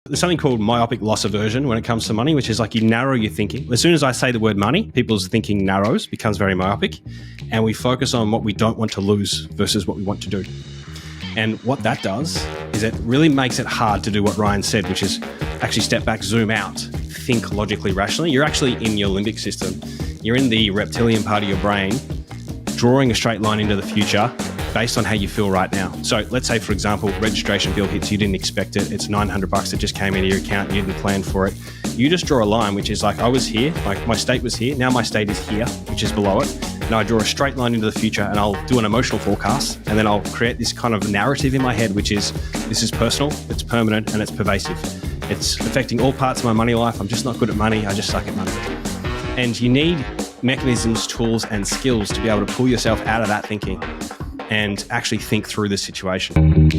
There's something called myopic loss aversion when it comes to money, which is like you narrow your thinking. As soon as I say the word money, people's thinking narrows, becomes very myopic, and we focus on what we don't want to lose versus what we want to do. And what that does is it really makes it hard to do what Ryan said, which is actually step back, zoom out, think logically, rationally. You're actually in your limbic system. You're in the reptilian part of your brain, drawing a straight line into the future based on how you feel right now. So let's say, for example, registration bill hits, you didn't expect it. It's $900 that just came into your account. You didn't plan for it. You just draw a line, which is like, I was here, like my state was here. Now my state is here, which is below it. And I draw a straight line into the future and I'll do an emotional forecast. And then I'll create this kind of narrative in my head, which is, this is personal, it's permanent, and it's pervasive. It's affecting all parts of my money life. I'm just not good at money. I just suck at money. And you need mechanisms, tools, and skills to be able to pull yourself out of that thinking and actually think through the situation.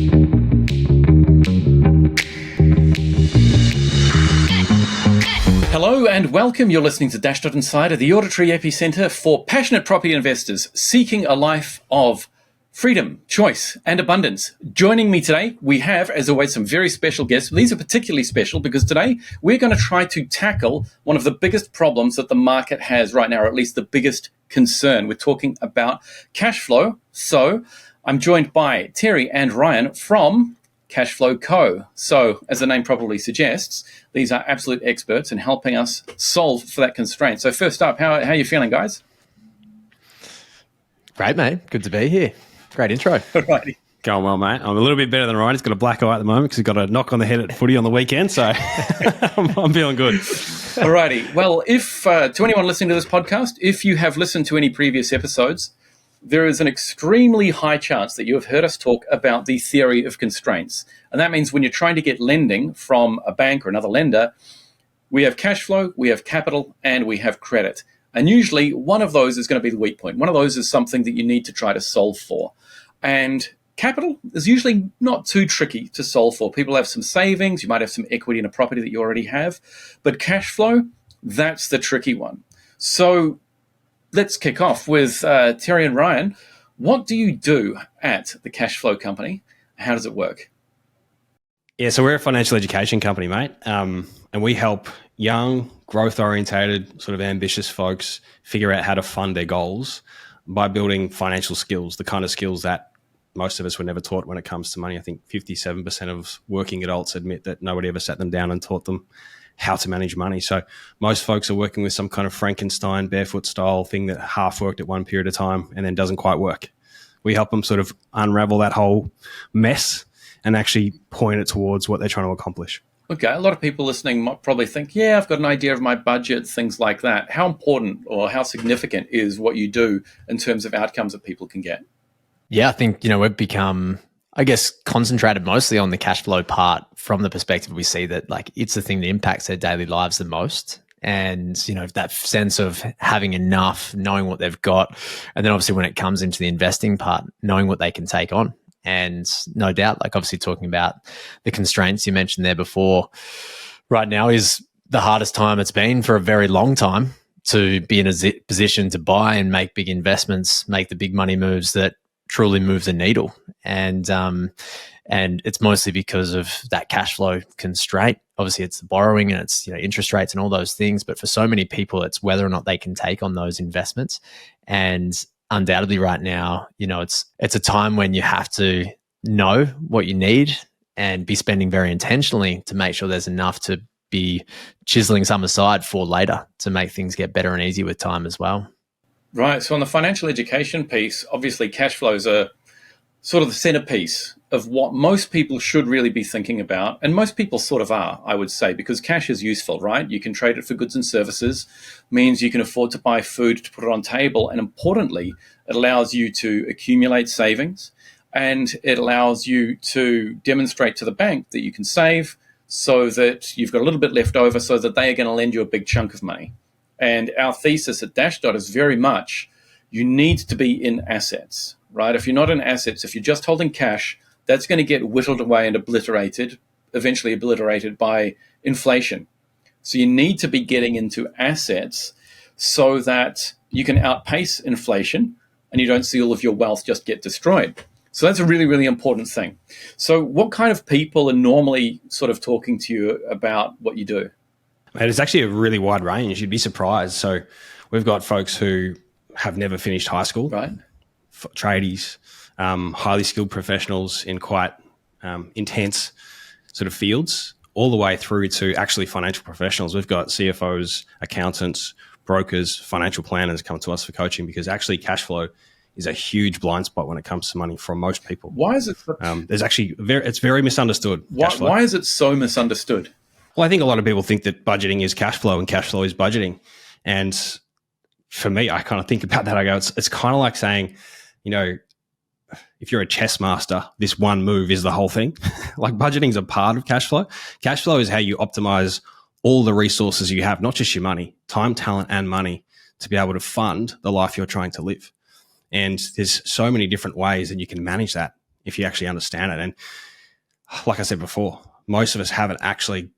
Hello and welcome. You're listening to Dashdot Insider, the auditory epicenter for passionate property investors seeking a life of freedom, choice, and abundance. Joining me today, we have, as always, some very special guests. These are particularly special because today we're going to try to tackle one of the biggest problems that the market has right now, or at least the biggest concern. We're talking about cash flow. So I'm joined by Terry and Ryan from Cashflow Co. So as the name probably suggests, these are absolute experts in helping us solve for that constraint. So first up, how are you feeling, guys? Great, mate. Good to be here. Great intro. Alrighty. Going well, mate. I'm a little bit better than Ryan. He's got a black eye at the moment because he's got a knock on the head at footy on the weekend. So I'm feeling good. Alrighty. Well, if to anyone listening to this podcast, if you have listened to any previous episodes, there is an extremely high chance that you have heard us talk about the theory of constraints. And that means when you're trying to get lending from a bank or another lender, we have cash flow, we have capital, and we have credit. And usually one of those is going to be the weak point. One of those is something that you need to try to solve for. And capital is usually not too tricky to solve for. People have some savings. You might have some equity in a property that you already have. But cash flow, that's the tricky one. So let's kick off with Terry and Ryan. What do you do at the Cashflow company? How does it work? Yeah, so we're a financial education company, mate. And we help young, growth-orientated, sort of ambitious folks figure out how to fund their goals by building financial skills, the kind of skills that most of us were never taught when it comes to money. I think 57% of working adults admit that nobody ever sat them down and taught them how to manage money. So most folks are working with some kind of Frankenstein barefoot style thing that half worked at one period of time and then doesn't quite work. We help them sort of unravel that whole mess and actually point it towards what they're trying to accomplish. Okay, a lot of people listening might probably think, yeah, I've got an idea of my budget, things like that. How important or how significant is what you do in terms of outcomes that people can get? Yeah, I think, we've become, I guess, concentrated mostly on the cash flow part from the perspective we see that like it's the thing that impacts their daily lives the most. And, that sense of having enough, knowing what they've got. And then obviously when it comes into the investing part, knowing what they can take on. And no doubt, like obviously talking about the constraints you mentioned there before, right now is the hardest time it's been for a very long time to be in a position to buy and make big investments, make the big money moves that truly move the needle. And it's mostly because of that cash flow constraint. Obviously, it's the borrowing and it's interest rates and all those things. But for so many people, it's whether or not they can take on those investments. And undoubtedly right now, it's a time when you have to know what you need and be spending very intentionally to make sure there's enough to be chiseling some aside for later to make things get better and easier with time as well. Right. So on the financial education piece, obviously cash flows are sort of the centerpiece of what most people should really be thinking about. And most people sort of are, I would say, because cash is useful, right? You can trade it for goods and services, means you can afford to buy food to put it on table. And importantly, it allows you to accumulate savings and it allows you to demonstrate to the bank that you can save so that you've got a little bit left over so that they are going to lend you a big chunk of money. And our thesis at Dashdot is very much you need to be in assets, right? If you're not in assets, if you're just holding cash, that's going to get whittled away and eventually obliterated by inflation. So you need to be getting into assets so that you can outpace inflation and you don't see all of your wealth just get destroyed. So that's a really, really important thing. So what kind of people are normally sort of talking to you about what you do? And it's actually a really wide range. You'd be surprised. So we've got folks who have never finished high school, Right. tradies, highly skilled professionals in quite intense sort of fields, all the way through to actually financial professionals. We've got CFOs, accountants, brokers, financial planners come to us for coaching because actually cash flow is a huge blind spot when it comes to money for most people. Why is it? There's actually it's very misunderstood. Why is it so misunderstood? Well, I think a lot of people think that budgeting is cash flow and cash flow is budgeting. And for me, I kind of think about that. I go, it's kind of like saying, if you're a chess master, this one move is the whole thing. Like budgeting is a part of cash flow. Cash flow is how you optimize all the resources you have, not just your money, time, talent, and money to be able to fund the life you're trying to live. And there's so many different ways that you can manage that if you actually understand it. And like I said before, most of us haven't actually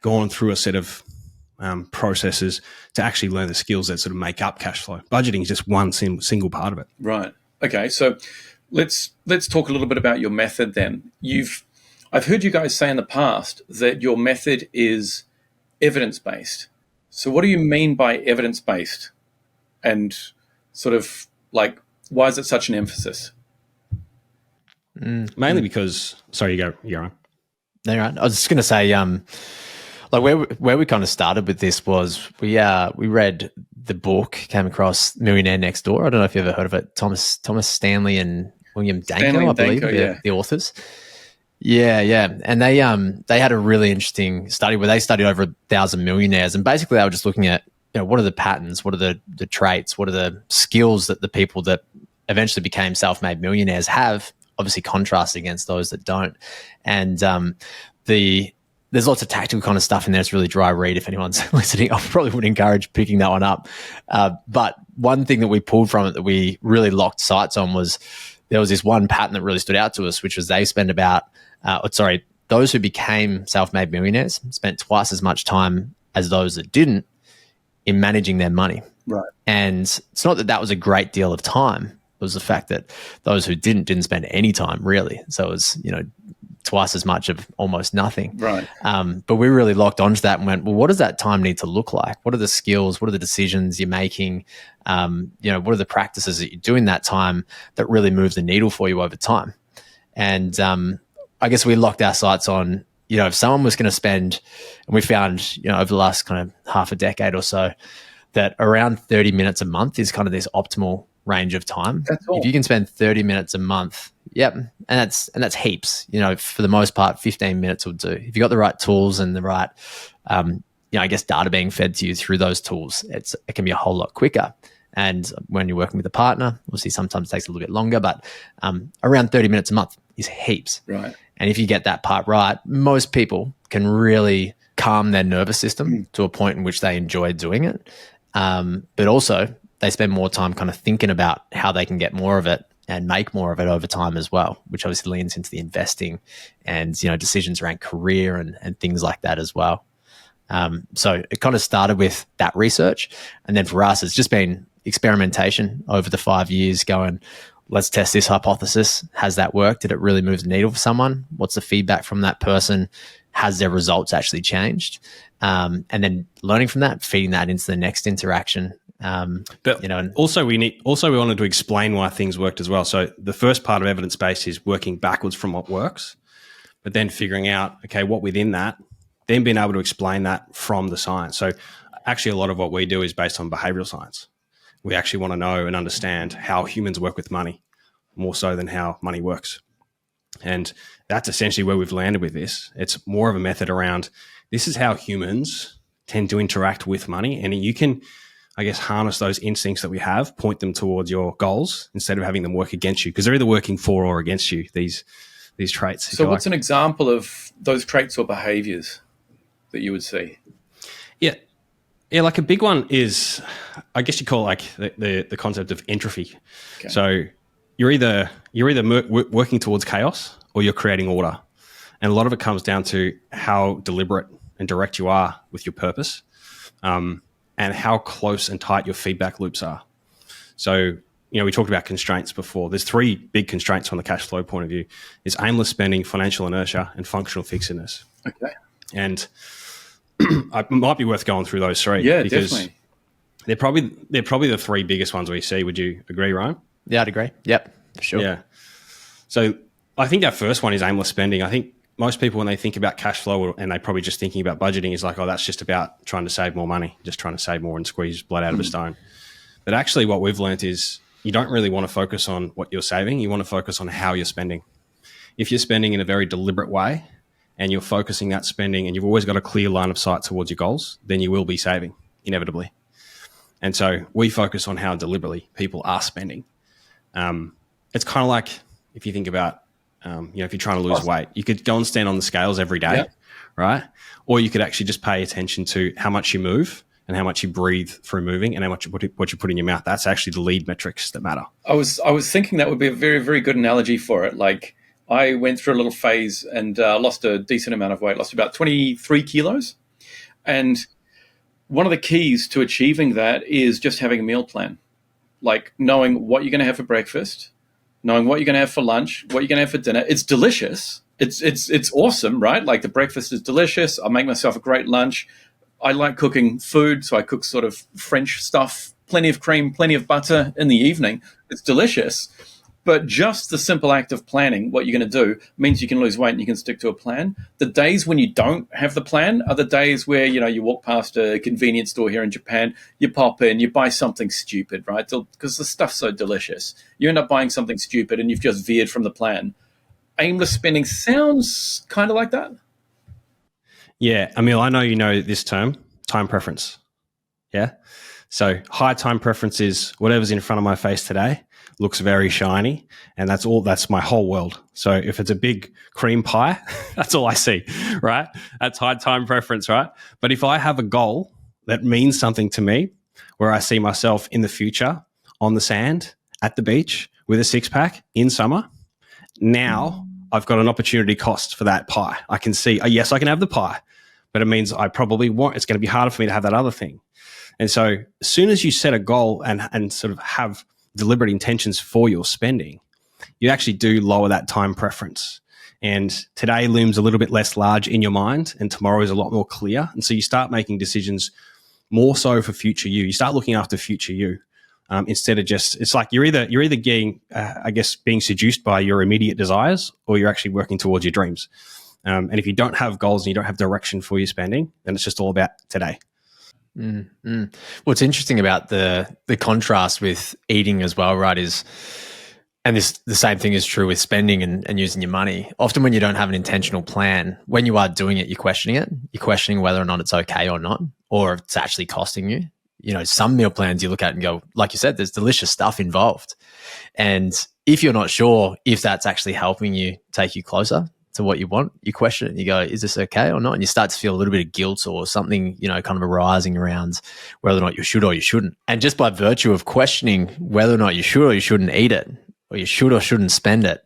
gone through a set of processes to actually learn the skills that sort of make up cash flow. Budgeting is just one single part of it. Right. Okay. So let's talk a little bit about your method then. I've heard you guys say in the past that your method is evidence-based. So what do you mean by evidence-based? And sort of like, why is it such an emphasis? Mainly because, sorry, you're on. No, you're right. I was just going to say, like where we kind of started with this was we read the book, came across Millionaire Next Door. I don't know if you've ever heard of it. Thomas Stanley and William Danko, I believe, the authors. Yeah. And they had a really interesting study where they studied over 1,000 millionaires, and basically they were just looking at, what are the patterns, what are the traits, what are the skills that the people that eventually became self-made millionaires have, obviously contrasted against those that don't. And there's lots of tactical kind of stuff in there. It's really dry read. If anyone's listening, I probably would encourage picking that one up. But one thing that we pulled from it that we really locked sights on was there was this one pattern that really stood out to us, which was they spend those who became self-made millionaires spent twice as much time as those that didn't in managing their money. Right. And it's not that was a great deal of time. It was the fact that those who didn't spend any time really. So it was, twice as much of almost nothing. Right. But we really locked onto that and went, well, what does that time need to look like? What are the skills? What are the decisions you're making? What are the practices that you do in that time that really move the needle for you over time? And I guess we locked our sights on, if someone was going to spend, and we found, over the last kind of half a decade or so, that around 30 minutes a month is kind of this optimal range of time. That's all. If you can spend 30 minutes a month, yep, and that's heaps. For the most part, 15 minutes will do. If you got the right tools and the right, I guess data being fed to you through those tools, it can be a whole lot quicker. And when you're working with a partner, obviously sometimes it takes a little bit longer, but around 30 minutes a month is heaps. Right. And if you get that part right, most people can really calm their nervous system to a point in which they enjoy doing it. But also they spend more time kind of thinking about how they can get more of it and make more of it over time as well, which obviously leans into the investing and, decisions around career and things like that as well. So it kind of started with that research. And then for us, it's just been experimentation over the 5 years going, let's test this hypothesis. Has that worked? Did it really move the needle for someone? What's the feedback from that person? Has their results actually changed? And then learning from that, feeding that into the next interaction. Also we wanted to explain why things worked as well. So the first part of evidence-based is working backwards from what works, but then figuring out, okay, what within that, then being able to explain that from the science. So actually a lot of what we do is based on behavioral science. We actually want to know and understand how humans work with money more so than how money works. And that's essentially where we've landed with this. It's more of a method around this is how humans tend to interact with money. And you can, I guess, harness those instincts that we have, point them towards your goals instead of having them work against you, because they're either working for or against you, these traits. So what's an example of those traits or behaviors that you would see? Yeah, like a big one is, I guess you call it like the concept of entropy. Okay. So you're either working towards chaos or you're creating order. And a lot of it comes down to how deliberate and direct you are with your purpose, and how close and tight your feedback loops are. So we talked about constraints before. There's three big constraints from the cash flow point of view. It's aimless spending, financial inertia, and functional fixedness. Okay. And it might be worth going through those three. Yeah, because definitely. they're probably the three biggest ones we see. Would you agree, Ryan? Yeah, I'd agree. Yep, for sure. Yeah. So I think that first one is aimless spending. I think most people, when they think about cash flow, and they're probably just thinking about budgeting, is like, oh, that's just about trying to save more money, just trying to save more and squeeze blood out of a stone. But actually what we've learned is you don't really want to focus on what you're saving. You want to focus on how you're spending. If you're spending in a very deliberate way and you're focusing that spending and you've always got a clear line of sight towards your goals, then you will be saving inevitably. And so we focus on how deliberately people are spending. It's kind of like if you think about, if you're trying to lose weight, you could go and stand on the scales every day, right? Or you could actually just pay attention to how much you move and how much you breathe through moving and how much what you put in your mouth. That's actually the lead metrics that matter. I was thinking that would be a very, very good analogy for it. Like, I went through a little phase and lost a decent amount of weight, lost about 23 kilos. And one of the keys to achieving that is just having a meal plan, like knowing what you're going to have for breakfast, knowing what you're going to have for lunch, what you're going to have for dinner. It's delicious. It's awesome, right? Like, the breakfast is delicious. I'll make myself a great lunch. I like cooking food, so I cook sort of French stuff, plenty of cream, plenty of butter in the evening. It's delicious. But just the simple act of planning what you're going to do means you can lose weight and you can stick to a plan. The days when you don't have the plan are the days where, you walk past a convenience store here in Japan, you pop in, you buy something stupid, right? Because the stuff's so delicious. You end up buying something stupid and you've just veered from the plan. Aimless spending sounds kind of like that. Yeah, Emil, I know you know this term, time preference. Yeah? So high time preference is whatever's in front of my face today looks very shiny, and that's my whole world. So if it's a big cream pie, that's all I see, right? That's high time preference, right? But if I have a goal that means something to me, where I see myself in the future on the sand, at the beach, with a six-pack in summer, now I've got an opportunity cost for that pie. I can see, yes, I can have the pie, but it means I probably won't. It's going to be harder for me to have that other thing. And so as soon as you set a goal and sort of have deliberate intentions for your spending, you actually do lower that time preference. And today looms a little bit less large in your mind, and tomorrow is a lot more clear. And so you start making decisions more so for future you. You start looking after future you. Instead of just, it's like you're either getting, being seduced by your immediate desires, or you're actually working towards your dreams. And if you don't have goals and you don't have direction for your spending, then it's just all about today. What's interesting about the contrast with eating as well, right, is, and the same thing is true with spending and using your money. Often when you don't have an intentional plan, when you are doing it, you're questioning it. You're questioning whether or not it's okay or not, or if it's actually costing you. Some meal plans you look at and go, like you said, there's delicious stuff involved. And if you're not sure if that's actually helping you take you closer to what you want, you question it and you go, is this okay or not? And you start to feel a little bit of guilt or something, kind of arising around whether or not you should or you shouldn't. And just by virtue of questioning whether or not you should or you shouldn't eat it, or you should or shouldn't spend it,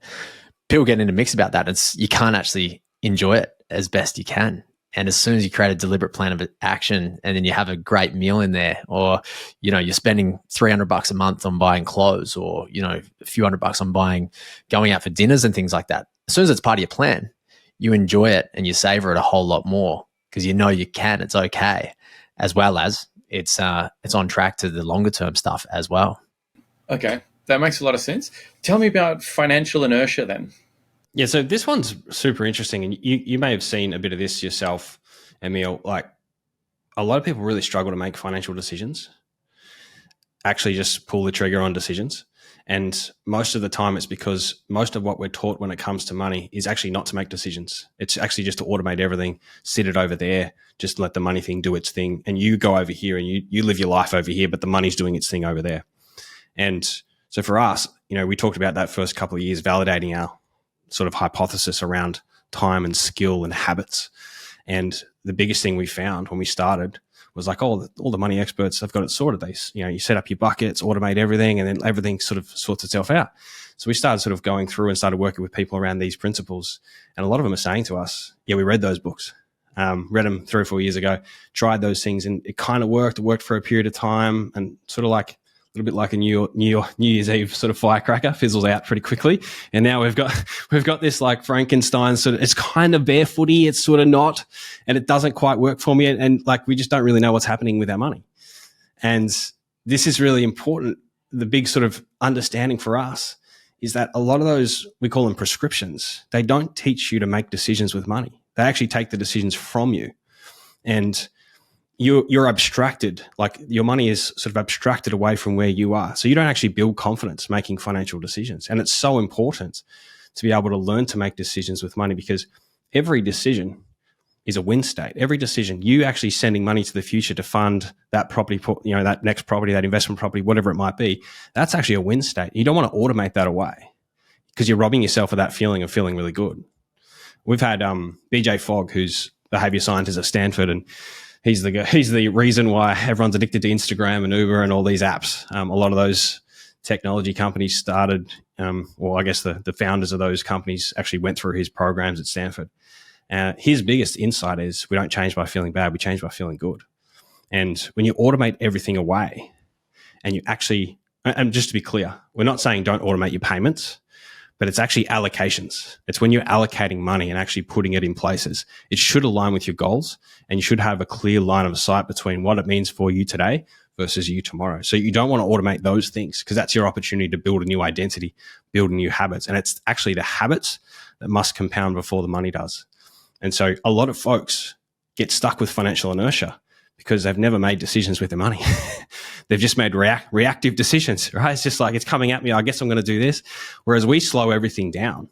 people get into a mix about that. You can't actually enjoy it as best you can. And as soon as you create a deliberate plan of action, and then you have a great meal in there, or, you're spending $300 a month on buying clothes, or, a few $100 on going out for dinners and things like that. As soon as it's part of your plan, you enjoy it and you savor it a whole lot more, because it's okay, as well as it's on track to the longer term stuff as well. Okay. That makes a lot of sense. Tell me about financial inertia then. Yeah, so this one's super interesting, and you may have seen a bit of this yourself, Emil. Like, a lot of people really struggle to make financial decisions, actually just pull the trigger on decisions. And most of the time it's because most of what we're taught when it comes to money is actually not to make decisions. It's actually just to automate everything, sit it over there, just let the money thing do its thing. And you go over here and you live your life over here, but the money's doing its thing over there. And so for us, we talked about that first couple of years validating our sort of hypothesis around time and skill and habits. And the biggest thing we found when we started was like, all the money experts have got it sorted. You set up your buckets, automate everything, and then everything sort of sorts itself out. So we started sort of going through and started working with people around these principles. And a lot of them are saying to us, yeah, we read those books, read them 3 or 4 years ago, tried those things, and it kind of worked. It worked for a period of time, and sort of like little bit like a New Year's Eve sort of firecracker, fizzles out pretty quickly. And now we've got this like Frankenstein sort of, it's kind of barefooty, it's sort of not, and it doesn't quite work for me. And like, we just don't really know what's happening with our money. And this is really important. The big sort of understanding for us is that a lot of those, we call them prescriptions, they don't teach you to make decisions with money. They actually take the decisions from you. And you're abstracted, like your money is sort of abstracted away from where you are. So you don't actually build confidence making financial decisions. And it's so important to be able to learn to make decisions with money, because every decision is a win state. Every decision, you actually sending money to the future to fund that property, that next property, that investment property, whatever it might be, that's actually a win state. You don't want to automate that away because you're robbing yourself of that feeling of feeling really good. We've had BJ Fogg, who's behavior scientist at Stanford, and he's the reason why everyone's addicted to Instagram and Uber and all these apps. A lot of those technology companies started, I guess the founders of those companies actually went through his programs at Stanford. His biggest insight is we don't change by feeling bad, we change by feeling good. And when you automate everything away and you actually, and just to be clear, we're not saying don't automate your payments, but it's actually allocations. It's when you're allocating money and actually putting it in places. It should align with your goals, and you should have a clear line of sight between what it means for you today versus you tomorrow. So you don't want to automate those things, because that's your opportunity to build a new identity, build new habits. And it's actually the habits that must compound before the money does. And so a lot of folks get stuck with financial inertia because they've never made decisions with their money. They've just made reactive decisions, right? It's just like, it's coming at me, I guess I'm going to do this. Whereas we slow everything down.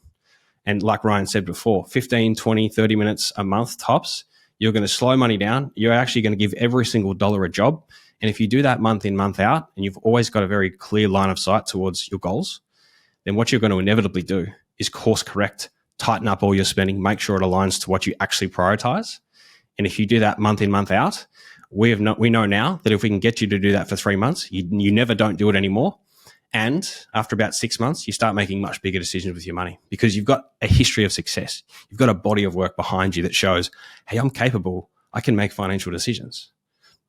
And like Ryan said before, 15, 20, 30 minutes a month tops, you're going to slow money down. You're actually going to give every single dollar a job. And if you do that month in, month out, and you've always got a very clear line of sight towards your goals, then what you're going to inevitably do is course correct, tighten up all your spending, make sure it aligns to what you actually prioritize. And if you do that month in, month out, we know now that if we can get you to do that for 3 months, you never don't do it anymore. And after about 6 months, you start making much bigger decisions with your money, because you've got a history of success. You've got a body of work behind you that shows, hey, I'm capable. I can make financial decisions.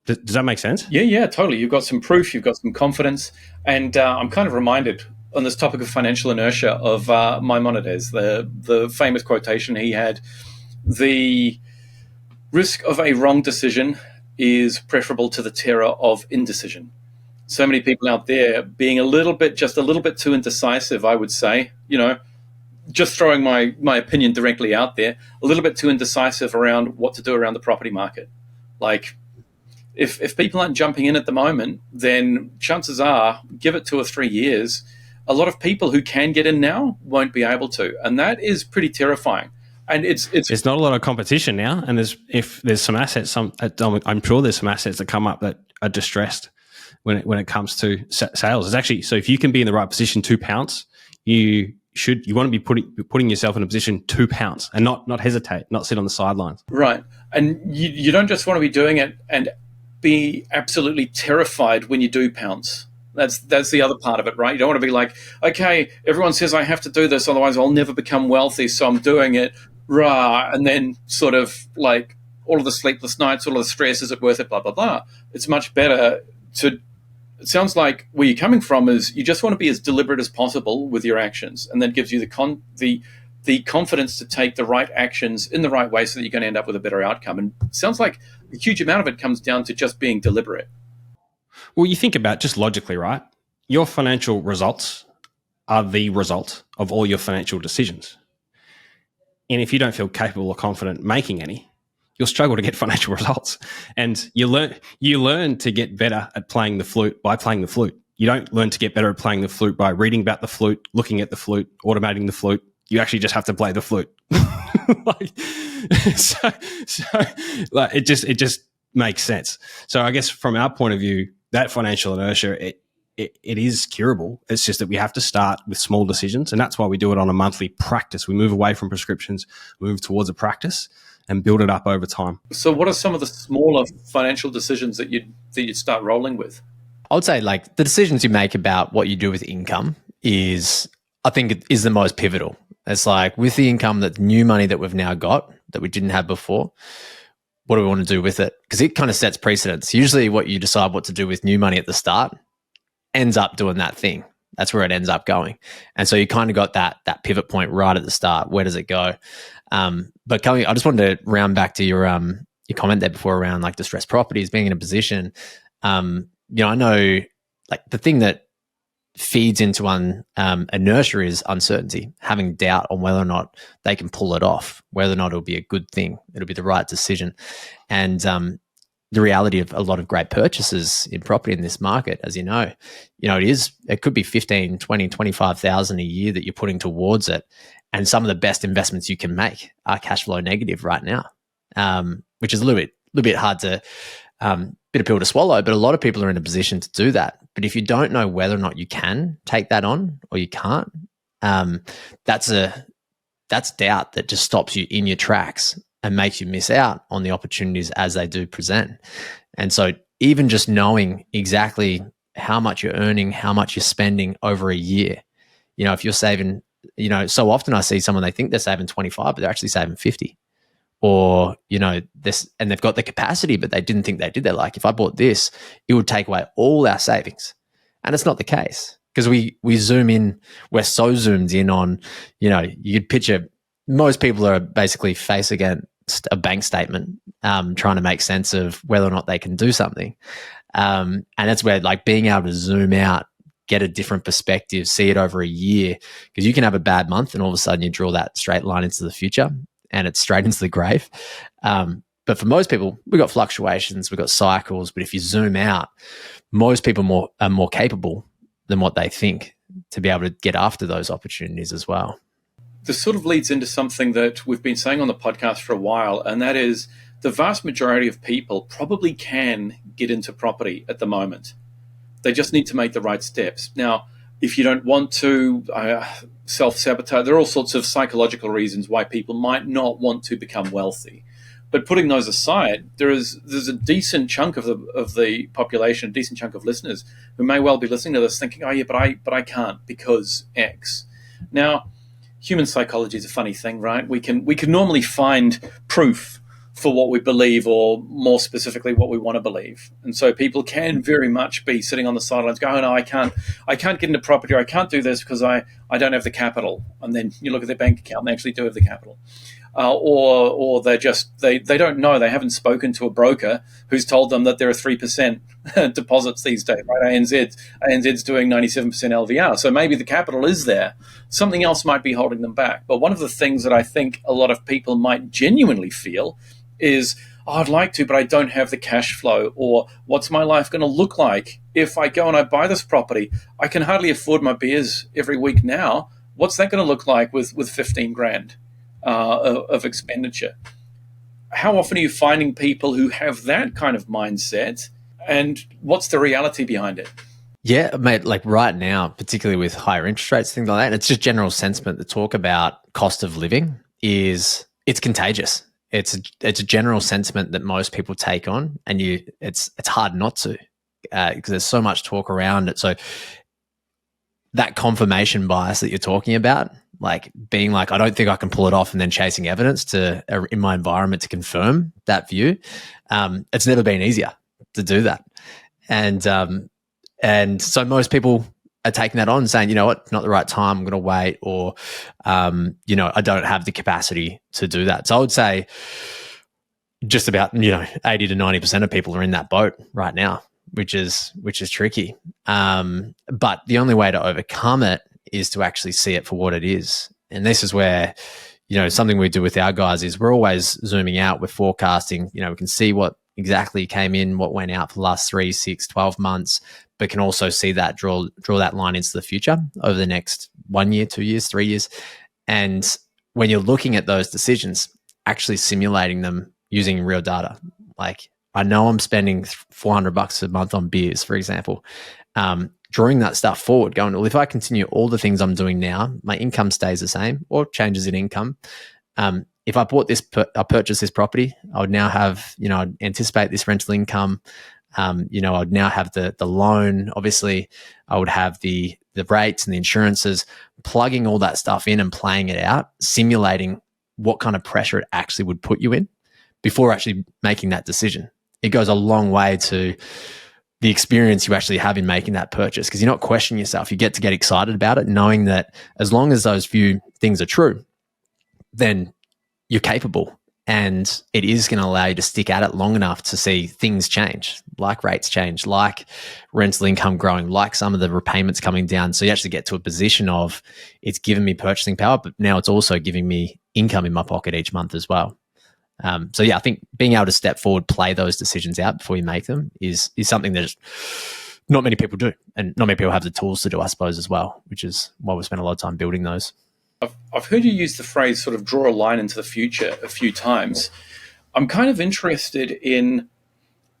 Does that make sense? Yeah, totally. You've got some proof, you've got some confidence. And I'm kind of reminded on this topic of financial inertia of Maimonides, the famous quotation he had: the risk of a wrong decision is preferable to the terror of indecision. So many people out there being just a little bit too indecisive, I would say, just throwing my opinion directly out there, a little bit too indecisive around what to do around the property market. Like, if people aren't jumping in at the moment, then chances are, give it 2 or 3 years, a lot of people who can get in now won't be able to. And that is pretty terrifying. And there's not a lot of competition now, and there's some assets. I'm sure there's some assets that come up that are distressed when it comes to sales. It's actually, so if you can be in the right position to pounce, you want to be putting yourself in a position to pounce and not hesitate, not sit on the sidelines. Right, and you don't just want to be doing it and be absolutely terrified when you do pounce. That's the other part of it, right? You don't want to be like, okay, everyone says I have to do this, otherwise I'll never become wealthy, so I'm doing it. Rah, and then sort of like all of the sleepless nights, all of the stress, is it worth it, blah, blah, blah. It's much better it sounds like where you're coming from is you just want to be as deliberate as possible with your actions, and that gives you the confidence to take the right actions in the right way so that you're going to end up with a better outcome. And it sounds like a huge amount of it comes down to just being deliberate. Well, you think about just logically, right? Your financial results are the result of all your financial decisions. And if you don't feel capable or confident making any, you'll struggle to get financial results. And you learn to get better at playing the flute by playing the flute. You don't learn to get better at playing the flute by reading about the flute, looking at the flute, automating the flute. You actually just have to play the flute. It just makes sense. So I guess from our point of view, that financial inertia, it is curable. It's just that we have to start with small decisions, and that's why we do it on a monthly practice. We move away from prescriptions, move towards a practice, and build it up over time. So what are some of the smaller financial decisions that you'd start rolling with? I would say like the decisions you make about what you do with income I think it is the most pivotal. It's like with the income, that new money that we've now got that we didn't have before, what do we want to do with it? Because it kind of sets precedents. Usually what you decide what to do with new money at the start ends up doing that thing. That's where it ends up going. And so you kind of got that pivot point right at the start. Where does it go? But I just wanted to round back to your comment there before around like distressed properties, being in a position. I know like the thing that feeds into inertia is uncertainty, having doubt on whether or not they can pull it off, whether or not it'll be a good thing, it'll be the right decision. And the reality of a lot of great purchases in property in this market, as it could be 15, 20, 25,000 a year that you're putting towards it. And some of the best investments you can make are cash flow negative right now, which is a little bit hard to, bit of pill to swallow, but a lot of people are in a position to do that. But if you don't know whether or not you can take that on or you can't, that's doubt that just stops you in your tracks and makes you miss out on the opportunities as they do present. And so even just knowing exactly how much you're earning, how much you're spending over a year, if you're saving, so often I see someone, they think they're saving 25, but they're actually saving 50. Or, this, and they've got the capacity, but they didn't think they did. They're like, if I bought this, it would take away all our savings. And it's not the case, because we zoom in, we're so zoomed in on, you'd picture most people are basically face against a bank statement, trying to make sense of whether or not they can do something. And that's where like being able to zoom out, get a different perspective, see it over a year, because you can have a bad month and all of a sudden you draw that straight line into the future and it's straight into the grave. But for most people, we've got fluctuations, we've got cycles, but if you zoom out, most people are more capable than what they think to be able to get after those opportunities as well. This sort of leads into something that we've been saying on the podcast for a while, and that is the vast majority of people probably can get into property at the moment. They just need to make the right steps. Now, if you don't want to self-sabotage, there are all sorts of psychological reasons why people might not want to become wealthy. But putting those aside, there's a decent chunk of the population, a decent chunk of listeners who may well be listening to this thinking, oh yeah, but I can't because X. Now, human psychology is a funny thing, right? We can normally find proof for what we believe, or more specifically, what we want to believe. And so people can very much be sitting on the sidelines going, oh no, I can't get into property, or I can't do this because I don't have the capital. And then you look at their bank account and they actually do have the capital. Or they don't know, they haven't spoken to a broker who's told them that there are 3% deposits these days, right? ANZ's doing 97% LVR. So maybe the capital is there. Something else might be holding them back. But one of the things that I think a lot of people might genuinely feel is, oh, I'd like to, but I don't have the cash flow. Or what's my life going to look like if I go and I buy this property? I can hardly afford my beers every week now. What's that going to look like with 15 grand? Of expenditure? How often are you finding people who have that kind of mindset, and what's the reality behind it? Yeah, mate, like right now, particularly with higher interest rates, things like that, and it's just general sentiment. The talk about cost of living it's contagious. It's a general sentiment that most people take on, and it's hard not to, because there's so much talk around it. So that confirmation bias that you're talking about, like being like, I don't think I can pull it off, and then chasing evidence in my environment to confirm that view. It's never been easier to do that. And so most people are taking that on and saying, you know what, not the right time, I'm going to wait, or, I don't have the capacity to do that. So I would say just about, 80 to 90% of people are in that boat right now, which is tricky. But the only way to overcome it is to actually see it for what it is. And this is where, something we do with our guys is we're always zooming out, we're forecasting, we can see what exactly came in, what went out for the last 3, 6, 12 months, but can also see that, draw that line into the future over the next 1 year, 2 years, 3 years. And when you're looking at those decisions, actually simulating them using real data. Like, I know I'm spending $400 a month on beers, for example. Drawing that stuff forward, going, well, if I continue all the things I'm doing now, my income stays the same or changes in income. If I I purchased this property, I would now have, I'd anticipate this rental income. I'd now have the loan. Obviously, I would have the rates and the insurances, plugging all that stuff in and playing it out, simulating what kind of pressure it actually would put you in before actually making that decision. It goes a long way to the experience you actually have in making that purchase, because you're not questioning yourself. You get to get excited about it, knowing that as long as those few things are true, then you're capable. And it is going to allow you to stick at it long enough to see things change, like rates change, like rental income growing, like some of the repayments coming down. So you actually get to a position of it's given me purchasing power, but now it's also giving me income in my pocket each month as well. So yeah, I think being able to step forward, play those decisions out before you make them is something that not many people do, and not many people have the tools to do, I suppose, as well, which is why we spend a lot of time building those. I've heard you use the phrase sort of draw a line into the future a few times. I'm kind of interested in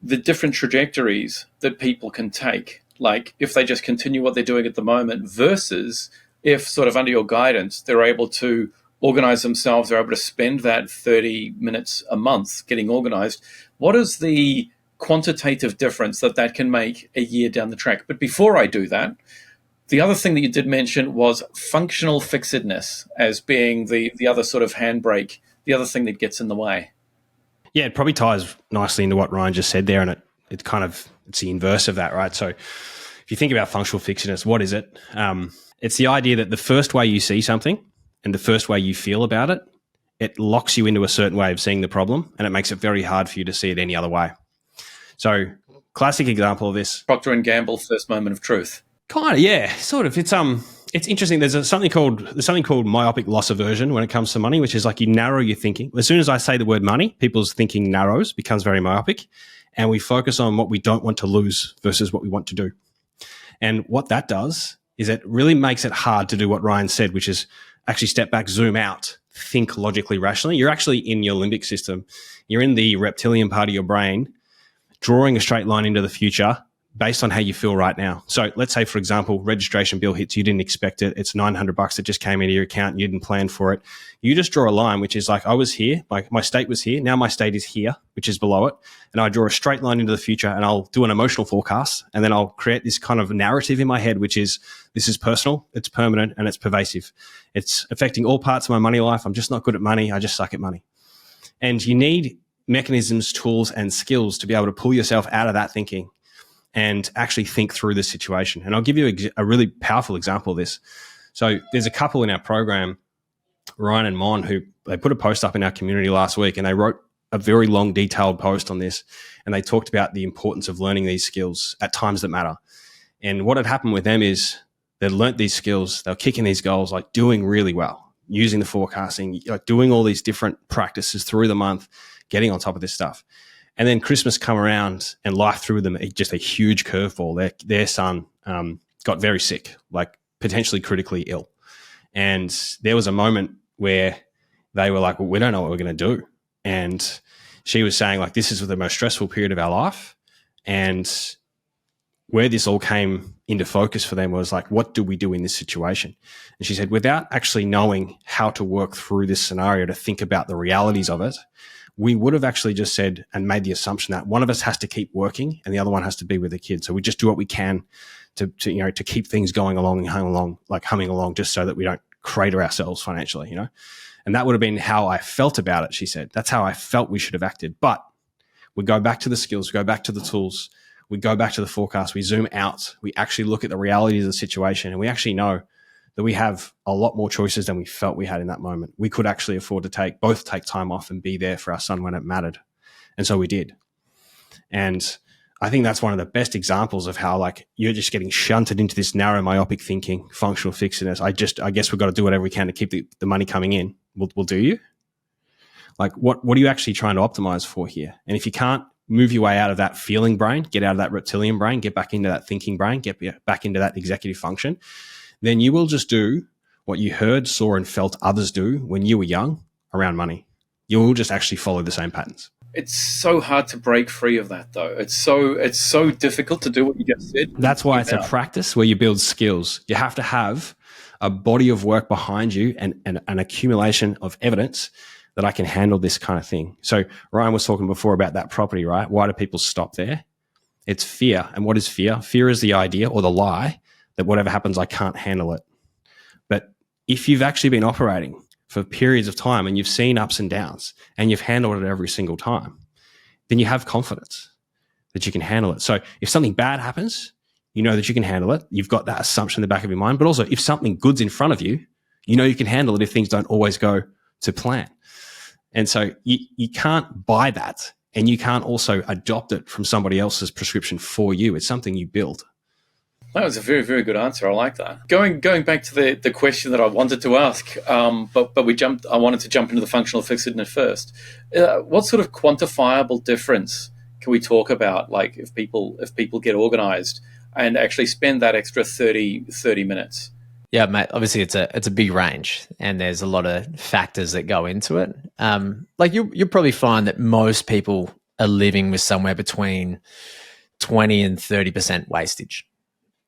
the different trajectories that people can take, like if they just continue what they're doing at the moment versus if sort of under your guidance, they're able to organize themselves, they're able to spend that 30 minutes a month getting organized. What is the quantitative difference that can make a year down the track? But before I do that, the other thing that you did mention was functional fixedness as being the other sort of handbrake, the other thing that gets in the way. Yeah, it probably ties nicely into what Ryan just said there, and it's the inverse of that, right? So if you think about functional fixedness, what is it? It's the idea that the first way you see something and the first way you feel about it, it locks you into a certain way of seeing the problem, and it makes it very hard for you to see it any other way. So classic example of this. Procter & Gamble, first moment of truth. Kind of, yeah, sort of. It's interesting. There's something called myopic loss aversion when it comes to money, which is like you narrow your thinking. As soon as I say the word money, people's thinking narrows, becomes very myopic, and we focus on what we don't want to lose versus what we want to do. And what that does is it really makes it hard to do what Ryan said, which is actually step back, zoom out, think logically, rationally. You're actually in your limbic system. You're in the reptilian part of your brain, drawing a straight line into the future based on how you feel right now. So let's say, for example, registration bill hits, you didn't expect it. It's $900 that just came into your account. You didn't plan for it. You just draw a line, which is like, I was here, my state was here. Now my state is here, which is below it. And I draw a straight line into the future, and I'll do an emotional forecast. And then I'll create this kind of narrative in my head, which is, this is personal, it's permanent, and it's pervasive. It's affecting all parts of my money life. I'm just not good at money. I just suck at money. And you need mechanisms, tools, and skills to be able to pull yourself out of that thinking and actually think through the situation. And I'll give you a really powerful example of this. So there's a couple in our program, Ryan and Mon, who they put a post up in our community last week, and they wrote a very long, detailed post on this. And they talked about the importance of learning these skills at times that matter. And what had happened with them is they learnt these skills, they were kicking these goals, like doing really well, using the forecasting, like doing all these different practices through the month, getting on top of this stuff. And then Christmas come around and life threw them just a huge curveball. Their son got very sick, like potentially critically ill. And there was a moment where they were like, well, we don't know what we're going to do. And she was saying, like, this is the most stressful period of our life. And where this all came into focus for them was like, what do we do in this situation? And she said, without actually knowing how to work through this scenario to think about the realities of it, we would have actually just said and made the assumption that one of us has to keep working and the other one has to be with the kids. So we just do what we can to keep things going along and humming along, just so that we don't crater ourselves financially, And that would have been how I felt about it, she said. That's how I felt we should have acted. But we go back to the skills, we go back to the tools, we go back to the forecast, we zoom out, we actually look at the realities of the situation, and we actually know that we have a lot more choices than we felt we had in that moment. We could actually afford to both take time off and be there for our son when it mattered. And so we did. And I think that's one of the best examples of how, like, you're just getting shunted into this narrow myopic thinking, functional fixedness. I guess we've got to do whatever we can to keep the money coming in. We'll do you? Like, what are you actually trying to optimize for here? And if you can't move your way out of that feeling brain, get out of that reptilian brain, get back into that thinking brain, get back into that executive function, then you will just do what you heard, saw, and felt others do when you were young around money. You will just actually follow the same patterns. It's so hard to break free of that, though. It's so difficult to do what you just said. That's why it's a practice where you build skills. You have to have a body of work behind you and an accumulation of evidence that I can handle this kind of thing. So Ryan was talking before about that property, right? Why do people stop there? It's fear. And what is fear? Fear is the idea or the lie that whatever happens, I can't handle it. But if you've actually been operating for periods of time and you've seen ups and downs and you've handled it every single time, then you have confidence. that you can handle it. So if something bad happens, you know that you can handle it. You've got that assumption in the back of your mind. But also, if something good's in front of you, you know you can handle it if things don't always go to plan. And so you can't buy that, and you can't also adopt it from somebody else's prescription for you. It's something you build. That was a very, very good answer. I like that. Going back to the question that I wanted to ask, but I wanted to jump into the functional fixedness first. What sort of quantifiable difference can we talk about? Like if people get organized and actually spend that extra 30 minutes. Yeah, mate. Obviously, it's a big range, and there's a lot of factors that go into it. Like you'll probably find that most people are living with somewhere between 20 and 30% wastage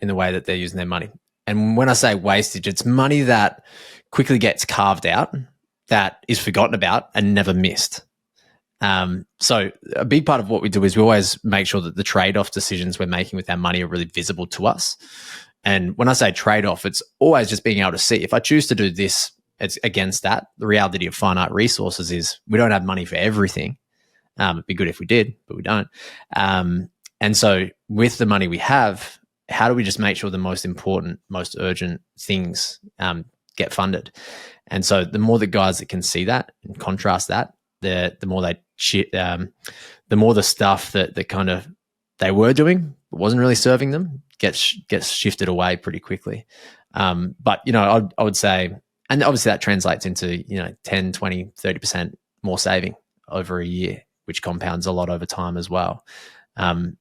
in the way that they're using their money. And when I say wastage, it's money that quickly gets carved out, that is forgotten about and never missed. So a big part of what we do is we always make sure that the trade-off decisions we're making with our money are really visible to us. And when I say trade-off, it's always just being able to see if I choose to do this, it's against that. The reality of finite resources is we don't have money for everything. It'd be good if we did, but we don't. And so with the money we have, how do we just make sure the most important, most urgent things get funded? And so the more the guys that can see that and contrast that, the more the more the stuff that kind of they were doing but wasn't really serving them gets shifted away pretty quickly. But I would say, and obviously that translates into 10, 20, 30% more saving over a year, which compounds a lot over time as well. So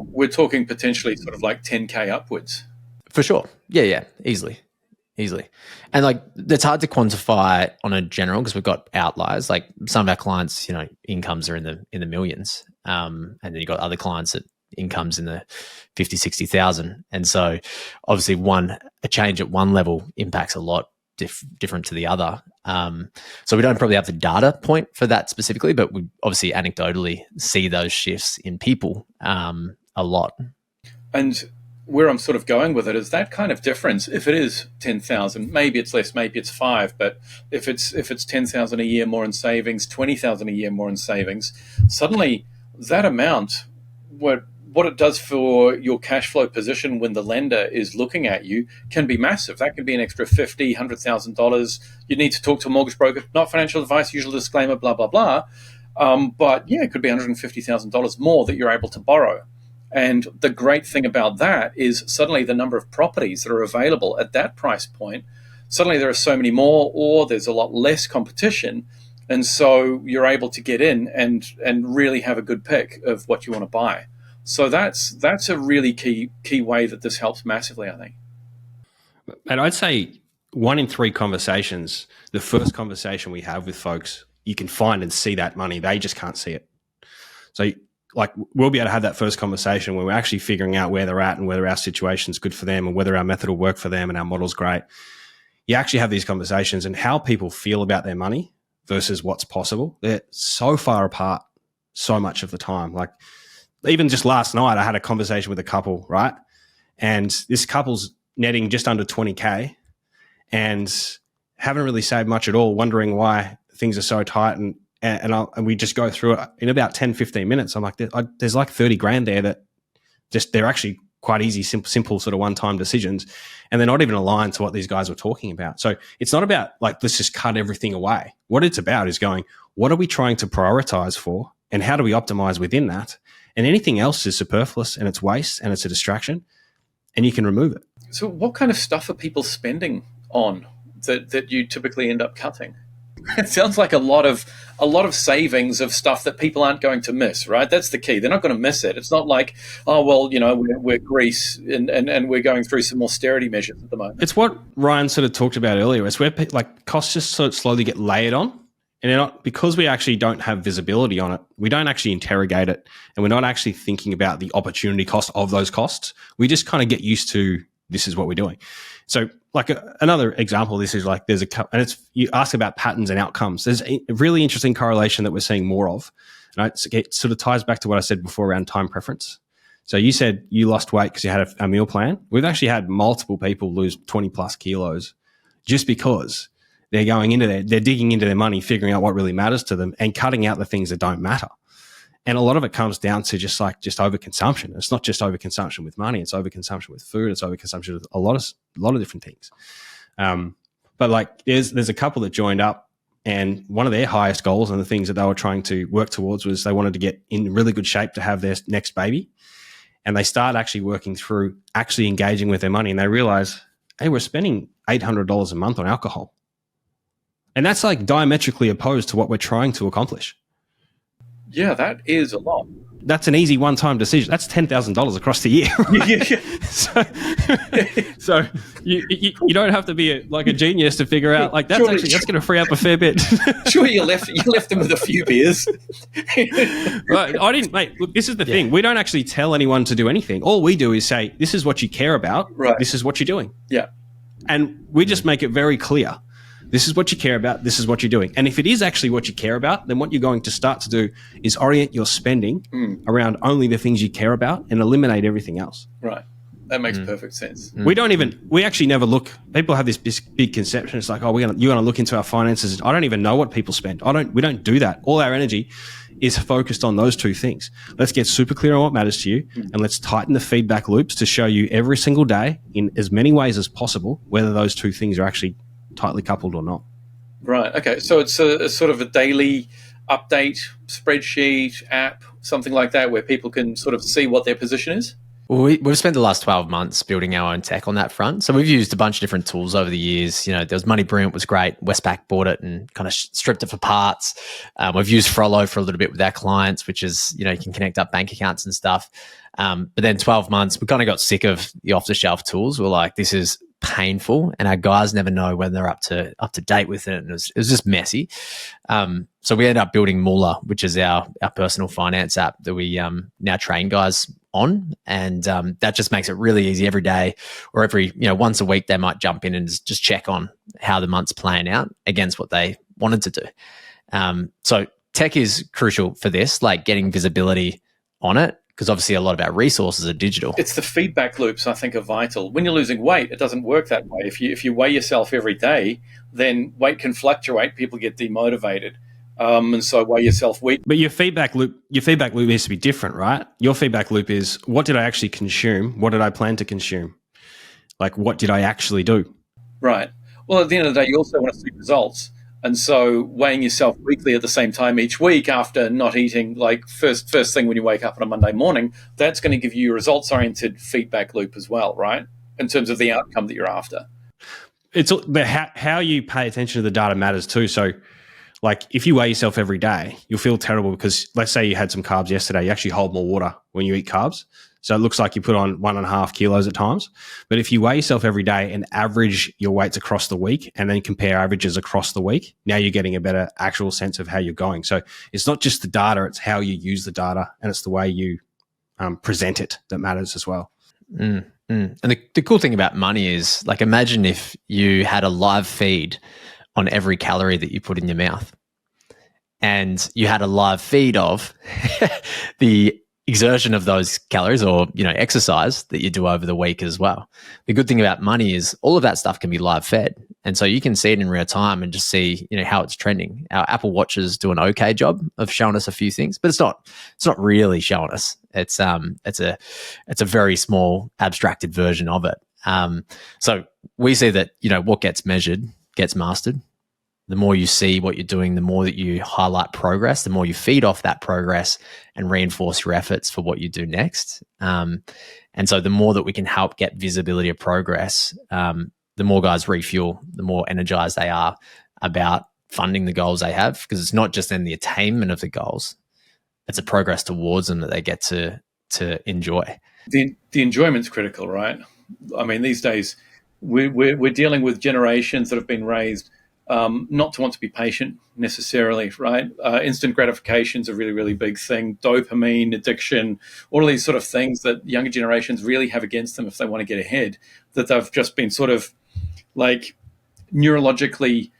we're talking potentially sort of like 10K upwards. For sure. Yeah, easily. And like it's hard to quantify on a general because we've got outliers. Like some of our clients, incomes are in the millions. And then you've got other clients that incomes in the 50, 60,000. And so obviously a change at one level impacts a lot different to the other. So we don't probably have the data point for that specifically, but we obviously anecdotally see those shifts in people a lot. And where I'm sort of going with it is that kind of difference. If it is 10,000, maybe it's less, maybe it's 5, but if it's 10,000 a year more in savings, 20,000 a year more in savings, suddenly that amount, what it does for your cash flow position when the lender is looking at you can be massive. That can be an extra $50,000, $100,000. You need to talk to a mortgage broker, not financial advice, usual disclaimer, blah, blah, blah. But yeah, it could be $150,000 more that you're able to borrow. And the great thing about that is suddenly the number of properties that are available at that price point, suddenly there are so many more, or there's a lot less competition. And so you're able to get in and really have a good pick of what you want to buy. So that's a really key way that this helps massively, I think. And I'd say 1 in 3 conversations, the first conversation we have with folks, you can find and see that money. They just can't see it. So like we'll be able to have that first conversation where we're actually figuring out where they're at and whether our situation's good for them and whether our method will work for them and our model's great. You actually have these conversations, and how people feel about their money versus what's possible, they're so far apart so much of the time. Like even just last night, I had a conversation with a couple, right? And this couple's netting just under 20K and haven't really saved much at all, wondering why things are so tight. And we just go through it in about 10, 15 minutes. I'm like, there's like 30 grand there that just, they're actually quite easy, simple sort of one-time decisions. And they're not even aligned to what these guys were talking about. So it's not about like, let's just cut everything away. What it's about is going, what are we trying to prioritize for? And how do we optimize within that? And anything else is superfluous and it's waste and it's a distraction, and you can remove it. So what kind of stuff are people spending on that you typically end up cutting? It sounds like a lot of savings of stuff that people aren't going to miss, right? That's the key. They're not going to miss it. It's not like, oh, well, we're Greece and we're going through some austerity measures at the moment. It's what Ryan sort of talked about earlier. It's where like costs just sort of slowly get layered on. And they're not, because we actually don't have visibility on it, we don't actually interrogate it, and we're not actually thinking about the opportunity cost of those costs. We just kind of get used to this is what we're doing. So like another example of this is like and it's, you ask about patterns and outcomes. There's a really interesting correlation that we're seeing more of. And it sort of ties back to what I said before around time preference. So you said you lost weight because you had a meal plan. We've actually had multiple people lose 20 plus kilos just because they're going into they're digging into their money, figuring out what really matters to them and cutting out the things that don't matter. And a lot of it comes down to just overconsumption. It's not just overconsumption with money; it's overconsumption with food. It's overconsumption with a lot of different things. But like, there's a couple that joined up, and one of their highest goals and the things that they were trying to work towards was they wanted to get in really good shape to have their next baby. And they start actually working through actually engaging with their money, and they realize, hey, we're spending $800 a month on alcohol, and that's like diametrically opposed to what we're trying to accomplish. Yeah, that is a lot. That's an easy one-time decision. That's $10,000 across the year. Right? So you don't have to be a genius to figure out like that's going to free up a fair bit. Sure, you left them with a few beers. Right, I didn't, mate. Look, this is the thing. We don't actually tell anyone to do anything. All we do is say, "This is what you care about. Right. This is what you're doing." Yeah, and we just make it very clear. This is what you care about. This is what you're doing. And if it is actually what you care about, then what you're going to start to do is orient your spending around only the things you care about and eliminate everything else. Right. That makes perfect sense. We actually never look. People have this big conception. It's like, oh, you're going to look into our finances. I don't even know what people spend. We don't do that. All our energy is focused on those two things. Let's get super clear on what matters to you, and let's tighten the feedback loops to show you every single day in as many ways as possible whether those two things are actually tightly coupled or not. Right. Okay. So it's a sort of a daily update spreadsheet app, something like that, where people can sort of see what their position is. Well, we've spent the last 12 months building our own tech on that front. So we've used a bunch of different tools over the years. There was Money Brilliant was great. Westpac bought it and kind of stripped it for parts. We've used Frollo for a little bit with our clients, which is, you can connect up bank accounts and stuff. But then 12 months, we kind of got sick of the off-the-shelf tools. We're like, this is painful, and our guys never know when they're up to date with it, and it was just messy. So we ended up building Moolah, which is our personal finance app that we now train guys on, and that just makes it really easy every day, or every once a week they might jump in and just check on how the month's playing out against what they wanted to do. So tech is crucial for this, like getting visibility on it, because obviously a lot of our resources are digital. It's the feedback loops I think are vital. When you're losing weight, it doesn't work that way. If you weigh yourself every day, then weight can fluctuate. People get demotivated. And so weigh yourself weekly. But your feedback loop needs to be different, right? Your feedback loop is, what did I actually consume? What did I plan to consume? Like, what did I actually do? Right. Well, at the end of the day, you also want to see results. And so weighing yourself weekly at the same time each week after not eating, like first thing when you wake up on a Monday morning, that's going to give you a results-oriented feedback loop as well, right? In terms of the outcome that you're after. It's how you pay attention to the data matters too. So like if you weigh yourself every day, you'll feel terrible because let's say you had some carbs yesterday, you actually hold more water when you eat carbs. So it looks like you put on 1.5 kilos at times. But if you weigh yourself every day and average your weights across the week and then compare averages across the week, now you're getting a better actual sense of how you're going. So it's not just the data, it's how you use the data, and it's the way you present it that matters as well. And the cool thing about money is, like, imagine if you had a live feed on every calorie that you put in your mouth, and you had a live feed of the exertion of those calories or, exercise that you do over the week as well. The good thing about money is all of that stuff can be live fed. And so you can see it in real time and just see, how it's trending. Our Apple Watches do an okay job of showing us a few things, but it's not really showing us. It's a very small abstracted version of it. So we see that, what gets measured gets mastered. The more you see what you're doing, the more that you highlight progress, the more you feed off that progress and reinforce your efforts for what you do next. And so the more that we can help get visibility of progress, the more guys refuel, the more energized they are about funding the goals they have, because it's not just in the attainment of the goals, it's a progress towards them that they get to enjoy. The enjoyment's critical, right? I mean, these days we're dealing with generations that have been raised not to want to be patient necessarily, right? Instant gratification is a really, really big thing. Dopamine, addiction, all of these sort of things that younger generations really have against them if they want to get ahead, that they've just been sort of like neurologically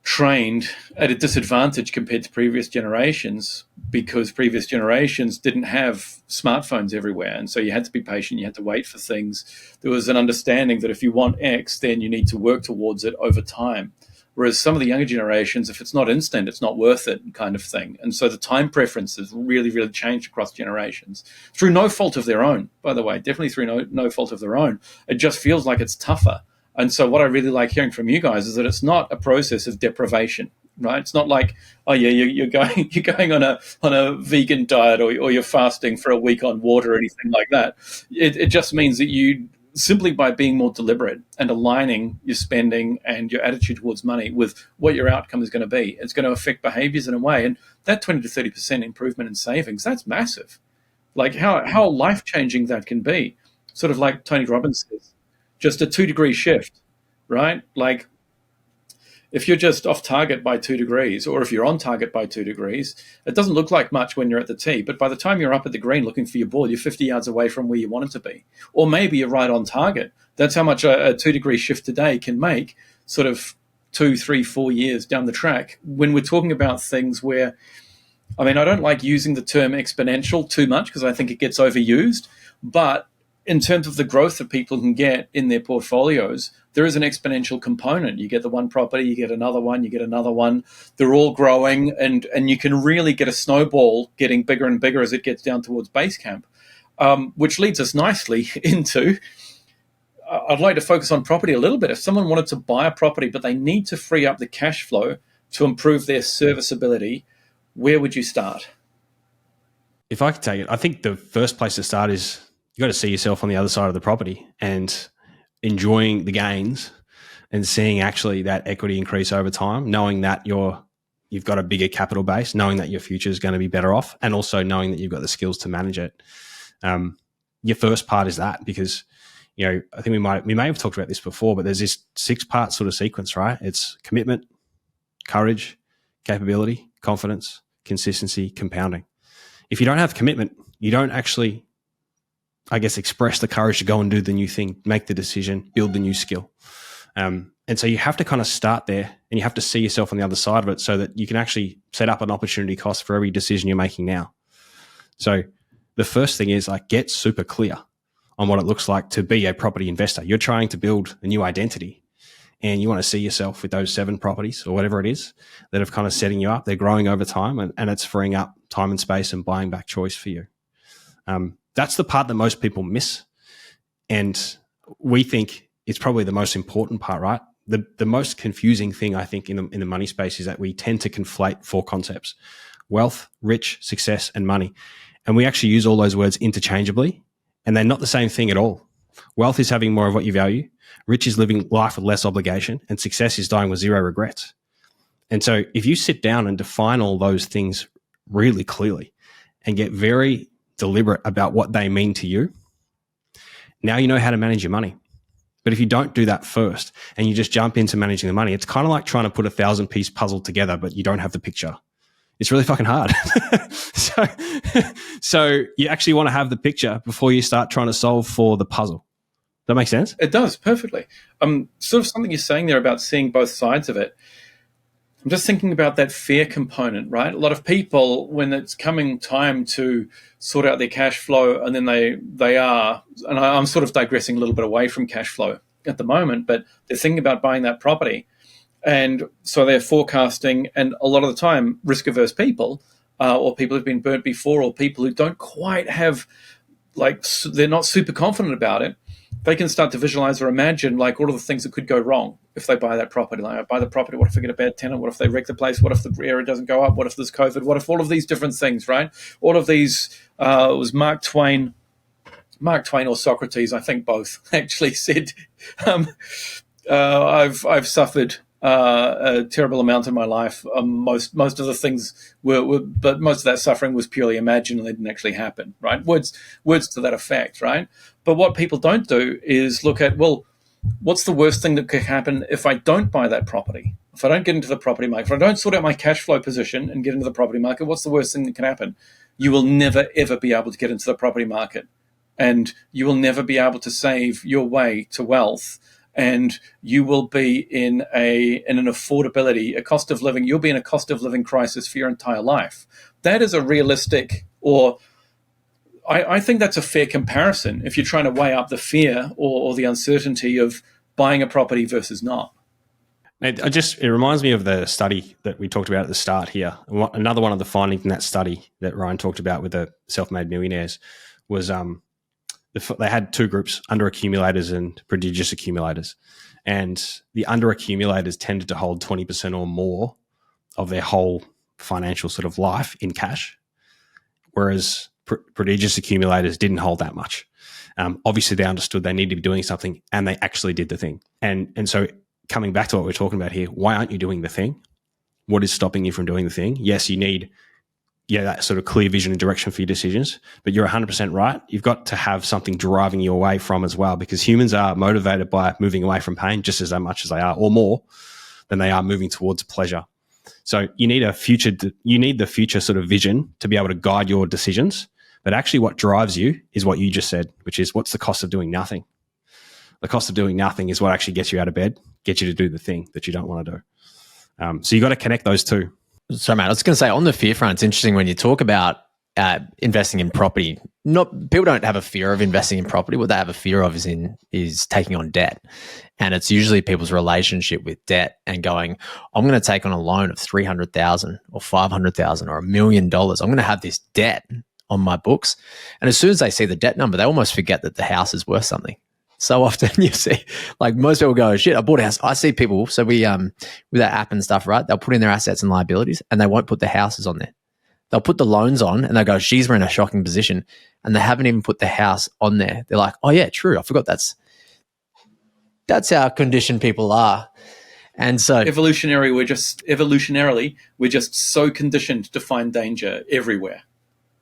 trained at a disadvantage compared to previous generations, because previous generations didn't have smartphones everywhere. And so you had to be patient. You had to wait for things. There was an understanding that if you want X, then you need to work towards it over time. Whereas some of the younger generations, if it's not instant, it's not worth it kind of thing. And so the time preferences really, really changed across generations through no fault of their own, by the way, definitely through no fault of their own. It just feels like it's tougher. And so what I really like hearing from you guys is that it's not a process of deprivation, right? It's not like, oh yeah, you're going on a vegan diet or you're fasting for a week on water or anything like that. It just means that you simply by being more deliberate and aligning your spending and your attitude towards money with what your outcome is going to be, it's going to affect behaviors in a way. And that 20 to 30% improvement in savings, that's massive. Like how life-changing that can be. Sort of like Tony Robbins says, just a 2-degree shift, right? Like if you're just off target by 2 degrees, or if you're on target by 2 degrees, it doesn't look like much when you're at the tee, but by the time you're up at the green looking for your ball, you're 50 yards away from where you want it to be. Or maybe you're right on target. That's how much a 2-degree shift today can make sort of 2, 3, 4 years down the track when we're talking about things where, I mean, I don't like using the term exponential too much because I think it gets overused, but in terms of the growth that people can get in their portfolios, there is an exponential component. You get the one property, you get another one, you get another one. They're all growing, and you can really get a snowball getting bigger and bigger as it gets down towards base camp, which leads us nicely into, I'd like to focus on property a little bit. If someone wanted to buy a property, but they need to free up the cash flow to improve their serviceability, where would you start? If I could take it, I think the first place to start is you got to see yourself on the other side of the property and enjoying the gains and seeing actually that equity increase over time, knowing that you've got a bigger capital base, knowing that your future is going to be better off, and also knowing that you've got the skills to manage it. Your first part is that, because I think we may have talked about this before, but there's this 6-part sort of sequence, right? It's commitment, courage, capability, confidence, consistency, compounding. If you don't have commitment, you don't actually, I guess, express the courage to go and do the new thing, make the decision, build the new skill. And so you have to kind of start there, and you have to see yourself on the other side of it so that you can actually set up an opportunity cost for every decision you're making now. So the first thing is get super clear on what it looks like to be a property investor. You're trying to build a new identity, and you want to see yourself with those 7 properties or whatever it is that have kind of setting you up. They're growing over time, and it's freeing up time and space and buying back choice for you. That's the part that most people miss. And we think it's probably the most important part, right? The most confusing thing, I think, in the money space is that we tend to conflate 4 concepts: wealth, rich, success, and money. And we actually use all those words interchangeably, and they're not the same thing at all. Wealth is having more of what you value. Rich is living life with less obligation, and success is dying with 0 regrets. And so if you sit down and define all those things really clearly and get very deliberate about what they mean to you, now you know how to manage your money. But if you don't do that first and you just jump into managing the money, it's kind of like trying to put a 1,000-piece puzzle together, but you don't have the picture. It's really fucking hard. So you actually want to have the picture before you start trying to solve for the puzzle. Does that make sense? It does, perfectly. Sort of something you're saying there about seeing both sides of it. I'm just thinking about that fear component, right? A lot of people, when it's coming time to sort out their cash flow, and then they are, and I'm sort of digressing a little bit away from cash flow at the moment, but they're thinking about buying that property. And so they're forecasting, and a lot of the time, risk-averse people, or people who've been burnt before, or people who don't quite have, they're not super confident about it, they can start to visualize or imagine all of the things that could go wrong if they buy that property. Like, I buy the property, what if they get a bad tenant? What if they wreck the place? What if the area doesn't go up? What if there's COVID? What if all of these different things, right? All of these, it was Mark Twain or Socrates, I think both, actually said, I've suffered a terrible amount in my life. Most of the things but most of that suffering was purely imagined, and they didn't actually happen, right? Words to that effect, right? But what people don't do is look at, well, what's the worst thing that could happen if I don't buy that property? If I don't get into the property market, if I don't sort out my cash flow position and get into the property market, what's the worst thing that can happen? You will never, ever be able to get into the property market, and you will never be able to save your way to wealth. And you will be in an affordability, a cost of living. You'll be in a cost of living crisis for your entire life. That is a realistic, or I think that's a fair comparison if you're trying to weigh up the fear or the uncertainty of buying a property versus not. It reminds me of the study that we talked about at the start here. Another one of the findings in that study that Ryan talked about with the self-made millionaires was they had two groups, under accumulators and prodigious accumulators. And the under accumulators tended to hold 20% or more of their whole financial sort of life in cash, whereas prodigious accumulators didn't hold that much. Obviously, they understood they needed to be doing something, and they actually did the thing. And so coming back to what we're talking about here, why aren't you doing the thing? What is stopping you from doing the thing? Yes, you need that sort of clear vision and direction for your decisions, but you're 100% right. You've got to have something driving you away from as well, because humans are motivated by moving away from pain just as much as they are, or more than they are moving towards pleasure. So you need the future sort of vision to be able to guide your decisions. But actually what drives you is what you just said, which is, what's the cost of doing nothing? The cost of doing nothing is what actually gets you out of bed, gets you to do the thing that you don't want to do. So you got to connect those two. So, Matt, I was going to say, on the fear front, it's interesting when you talk about investing in property. People don't have a fear of investing in property. What they have a fear of is taking on debt, and it's usually people's relationship with debt and going, "I'm going to take on a loan of $300,000 or $500,000 or $1 million. I'm going to have this debt on my books," and as soon as they see the debt number, they almost forget that the house is worth something. So often you see, like, most people go, "Shit, I bought a house." I see people, so we with that app and stuff, right? They'll put in their assets and liabilities, and they won't put the houses on there. They'll put the loans on, and they'll go, "Geez, we're in a shocking position," and they haven't even put the house on there. They're like, "Oh yeah, true. I forgot that's how conditioned people are." And so evolutionarily, we're just so conditioned to find danger everywhere.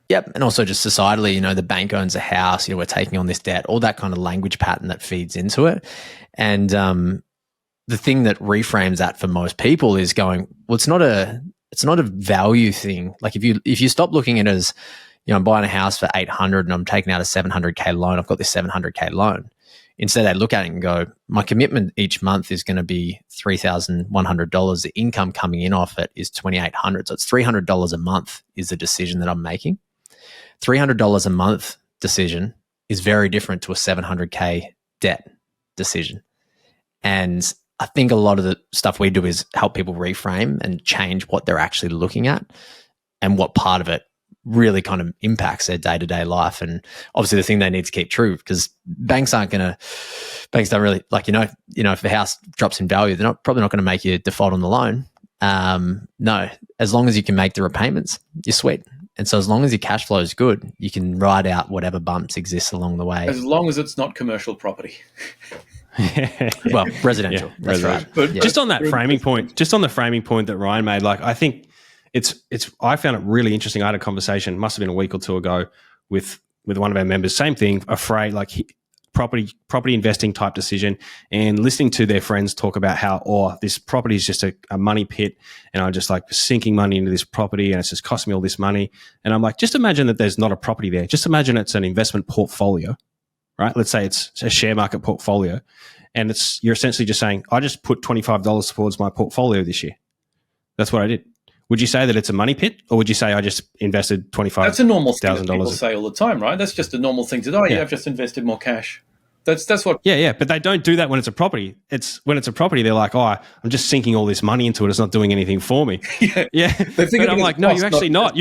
Yep. And also just societally, the bank owns a house, we're taking on this debt, all that kind of language pattern that feeds into it. And the thing that reframes that for most people is going, well, it's not a value thing. Like if you stop looking at it as, I'm buying a house for 800 and I'm taking out a 700K loan, I've got this 700K loan. Instead, they look at it and go, my commitment each month is going to be $3,100. The income coming in off it is $2,800. So it's $300 a month is the decision that I'm making. $300 a month decision is very different to a 700K debt decision. And I think a lot of the stuff we do is help people reframe and change what they're actually looking at and what part of it really kind of impacts their day-to-day life. And obviously the thing they need to keep true, because banks don't really, like, if the house drops in value, they're probably not going to make you default on the loan. No, as long as you can make the repayments, you're sweet. And so as long as your cash flow is good, you can ride out whatever bumps exist along the way. As long as it's not commercial property. Well, residential. Yeah, that's residential. right. But yeah. just on that framing point, that Ryan made, like, I think I found it really interesting. I had a conversation, must have been a week or two ago, with one of our members. Same thing, afraid, like property investing type decision, and listening to their friends talk about how, this property is just a money pit, and I'm just like sinking money into this property, and it's just costing me all this money. And I'm like, just imagine that there's not a property there. Just imagine it's an investment portfolio, right? Let's say it's a share market portfolio, and you're essentially just saying, I just put $25 towards my portfolio this year. That's what I did. Would you say that it's a money pit, or would you say I just invested $25,000? That's a normal thing that people say all the time, right? That's just a normal thing to do. Yeah. I've just invested more cash. That's what. Yeah. But they don't do that when it's a property. When it's a property, they're like, I'm just sinking all this money into it. It's not doing anything for me. Yeah. But I'm like, no, you're actually not.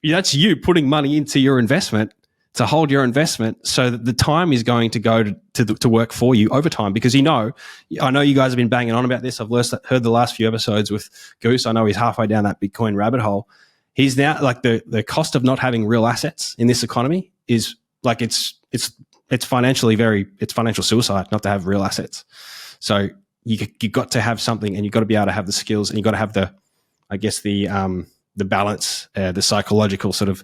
That's you putting money into your investment to hold your investment, so that the time is going to go to work for you over time. Because I know you guys have been banging on about this. I've heard the last few episodes with Goose. I know he's halfway down that Bitcoin rabbit hole. He's now, like, the cost of not having real assets in this economy is like, it's financial suicide not to have real assets. So you got to have something, and you got to be able to have the skills, and you got to have the balance, the psychological sort of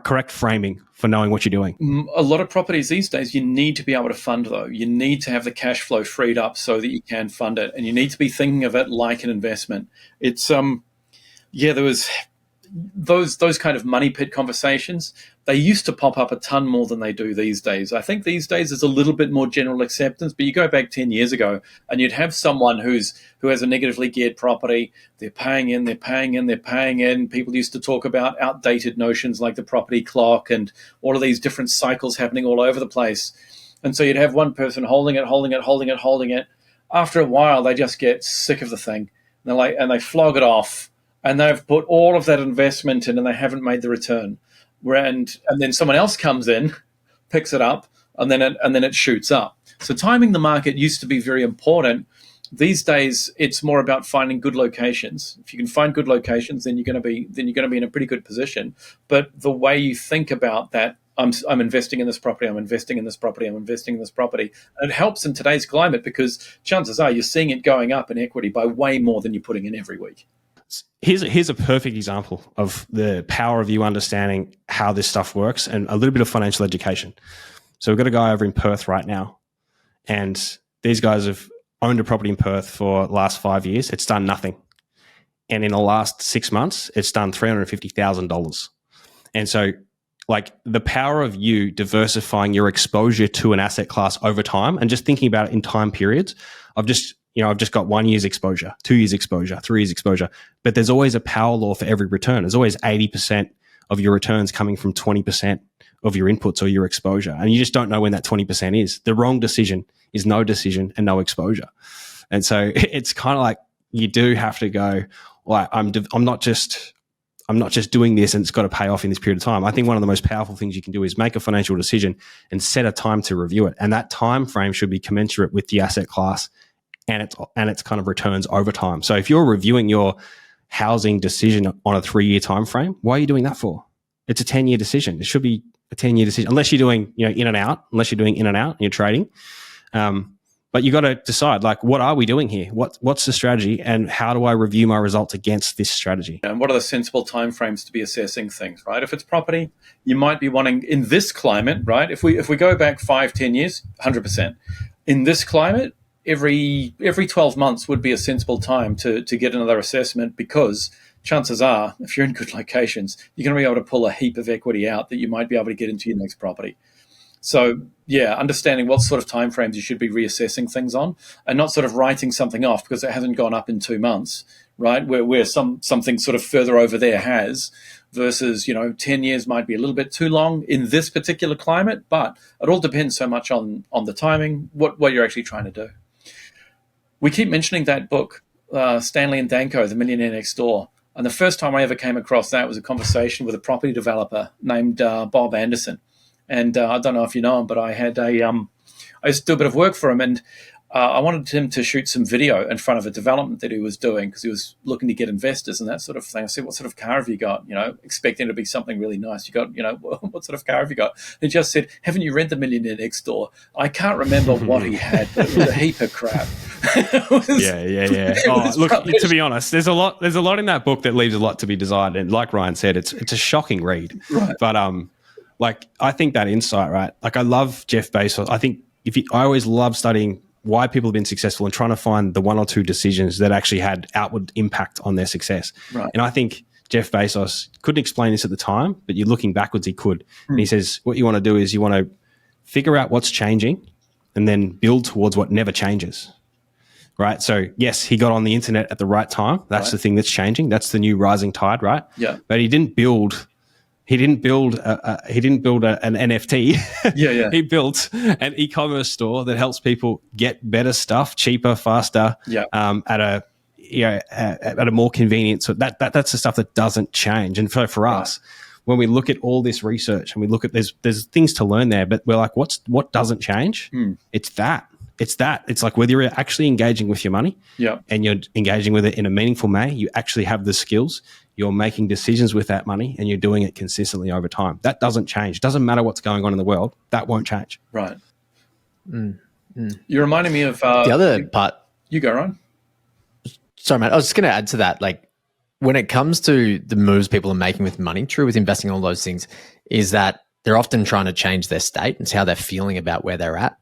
correct framing for knowing what you're doing. A lot of properties these days, you need to be able to fund, though. You need to have the cash flow freed up so that you can fund it, and you need to be thinking of it like an investment. It's there was those kind of money pit conversations. They used to pop up a ton more than they do these days. I think these days there's a little bit more general acceptance, but you go back 10 years ago and you'd have someone who has a negatively geared property. They're paying in. People used to talk about outdated notions like the property clock and all of these different cycles happening all over the place. And so you'd have one person holding it, after a while, they just get sick of the thing. And they flog it off, and they've put all of that investment in, and they haven't made the return. And then someone else comes in, picks it up, and then it shoots up. So timing the market used to be very important. These days, it's more about finding good locations. If you can find good locations, then you're going to be in a pretty good position. But the way you think about that, I'm investing in this property, I'm investing in this property, I'm investing in this property. And it helps in today's climate because chances are you're seeing it going up in equity by way more than you're putting in every week. Here's a perfect example of the power of you understanding how this stuff works and a little bit of financial education. So we've got a guy over in Perth right now, and these guys have owned a property in Perth for the last 5 years. It's done nothing. And in the last 6 months, it's done $350,000. And so like the power of you diversifying your exposure to an asset class over time and just thinking about it in time periods of just, I've just got 1 year's exposure, 2 years exposure, 3 years exposure, but there's always a power law for every return. There's always 80% of your returns coming from 20% of your inputs or your exposure. And you just don't know when that 20% is. The wrong decision is no decision and no exposure. And so it's kind of like you do have to go, well, I'm not just doing this and it's got to pay off in this period of time. I think one of the most powerful things you can do is make a financial decision and set a time to review it. And that time frame should be commensurate with the asset class and its kind of returns over time. So if you're reviewing your housing decision on a 3-year time frame, why are you doing that for? It's a 10-year decision. It should be a 10-year decision, unless you're doing in and out and you're trading. But you got to decide, like, what are we doing here? What's the strategy, and how do I review my results against this strategy? And what are the sensible timeframes to be assessing things, right? If it's property, you might be wanting in this climate, right? If we go back 5-10 years, 100%. In this climate, every 12 months would be a sensible time to get another assessment, because chances are, if you're in good locations, you're going to be able to pull a heap of equity out that you might be able to get into your next property. So, yeah, understanding what sort of timeframes you should be reassessing things on, and not sort of writing something off because it hasn't gone up in 2 months, right? Where something sort of further over there has, versus 10 years might be a little bit too long in this particular climate. But it all depends so much on the timing, what you're actually trying to do. We keep mentioning that book, Stanley and Danko, The Millionaire Next Door. And the first time I ever came across that was a conversation with a property developer named Bob Anderson. And I don't know if you know him, but I used to do a bit of work for him, and I wanted him to shoot some video in front of a development that he was doing because he was looking to get investors and that sort of thing. I said, "What sort of car have you got?" Expecting it to be something really nice. You got, what sort of car have you got? And he just said, "Haven't you read The Millionaire Next Door?" I can't remember what he had, but it was a heap of crap. Yeah. Oh, look, to be honest, there's a lot in that book that leaves a lot to be desired. And like Ryan said, it's a shocking read. Right. But I think that insight, right? Like, I love Jeff Bezos. I think I always love studying why people have been successful and trying to find the 1 or 2 decisions that actually had outward impact on their success. Right. And I think Jeff Bezos couldn't explain this at the time, but you're looking backwards, he could. And he says, what you want to do is you want to figure out what's changing and then build towards what never changes. Right. So yes, he got on the internet at the right time. That's the thing that's changing. That's the new rising tide, right? Yeah. But he didn't build an NFT. Yeah. He built an e-commerce store that helps people get better stuff cheaper, faster. Yeah. At a more convenient. So that's the stuff that doesn't change. And for us, when we look at all this research and we look at there's things to learn there, but we're like, what doesn't change? It's that. It's like whether you're actually engaging with your money, and you're engaging with it in a meaningful way, you actually have the skills, you're making decisions with that money, and you're doing it consistently over time. That doesn't change. It doesn't matter what's going on in the world. That won't change. Right. You're reminding me of... the other part... You go, Ryan. Sorry, mate. I was just going to add to that. Like, when it comes to the moves people are making with money, true with investing, all those things, is that they're often trying to change their state and how they're feeling about where they're at.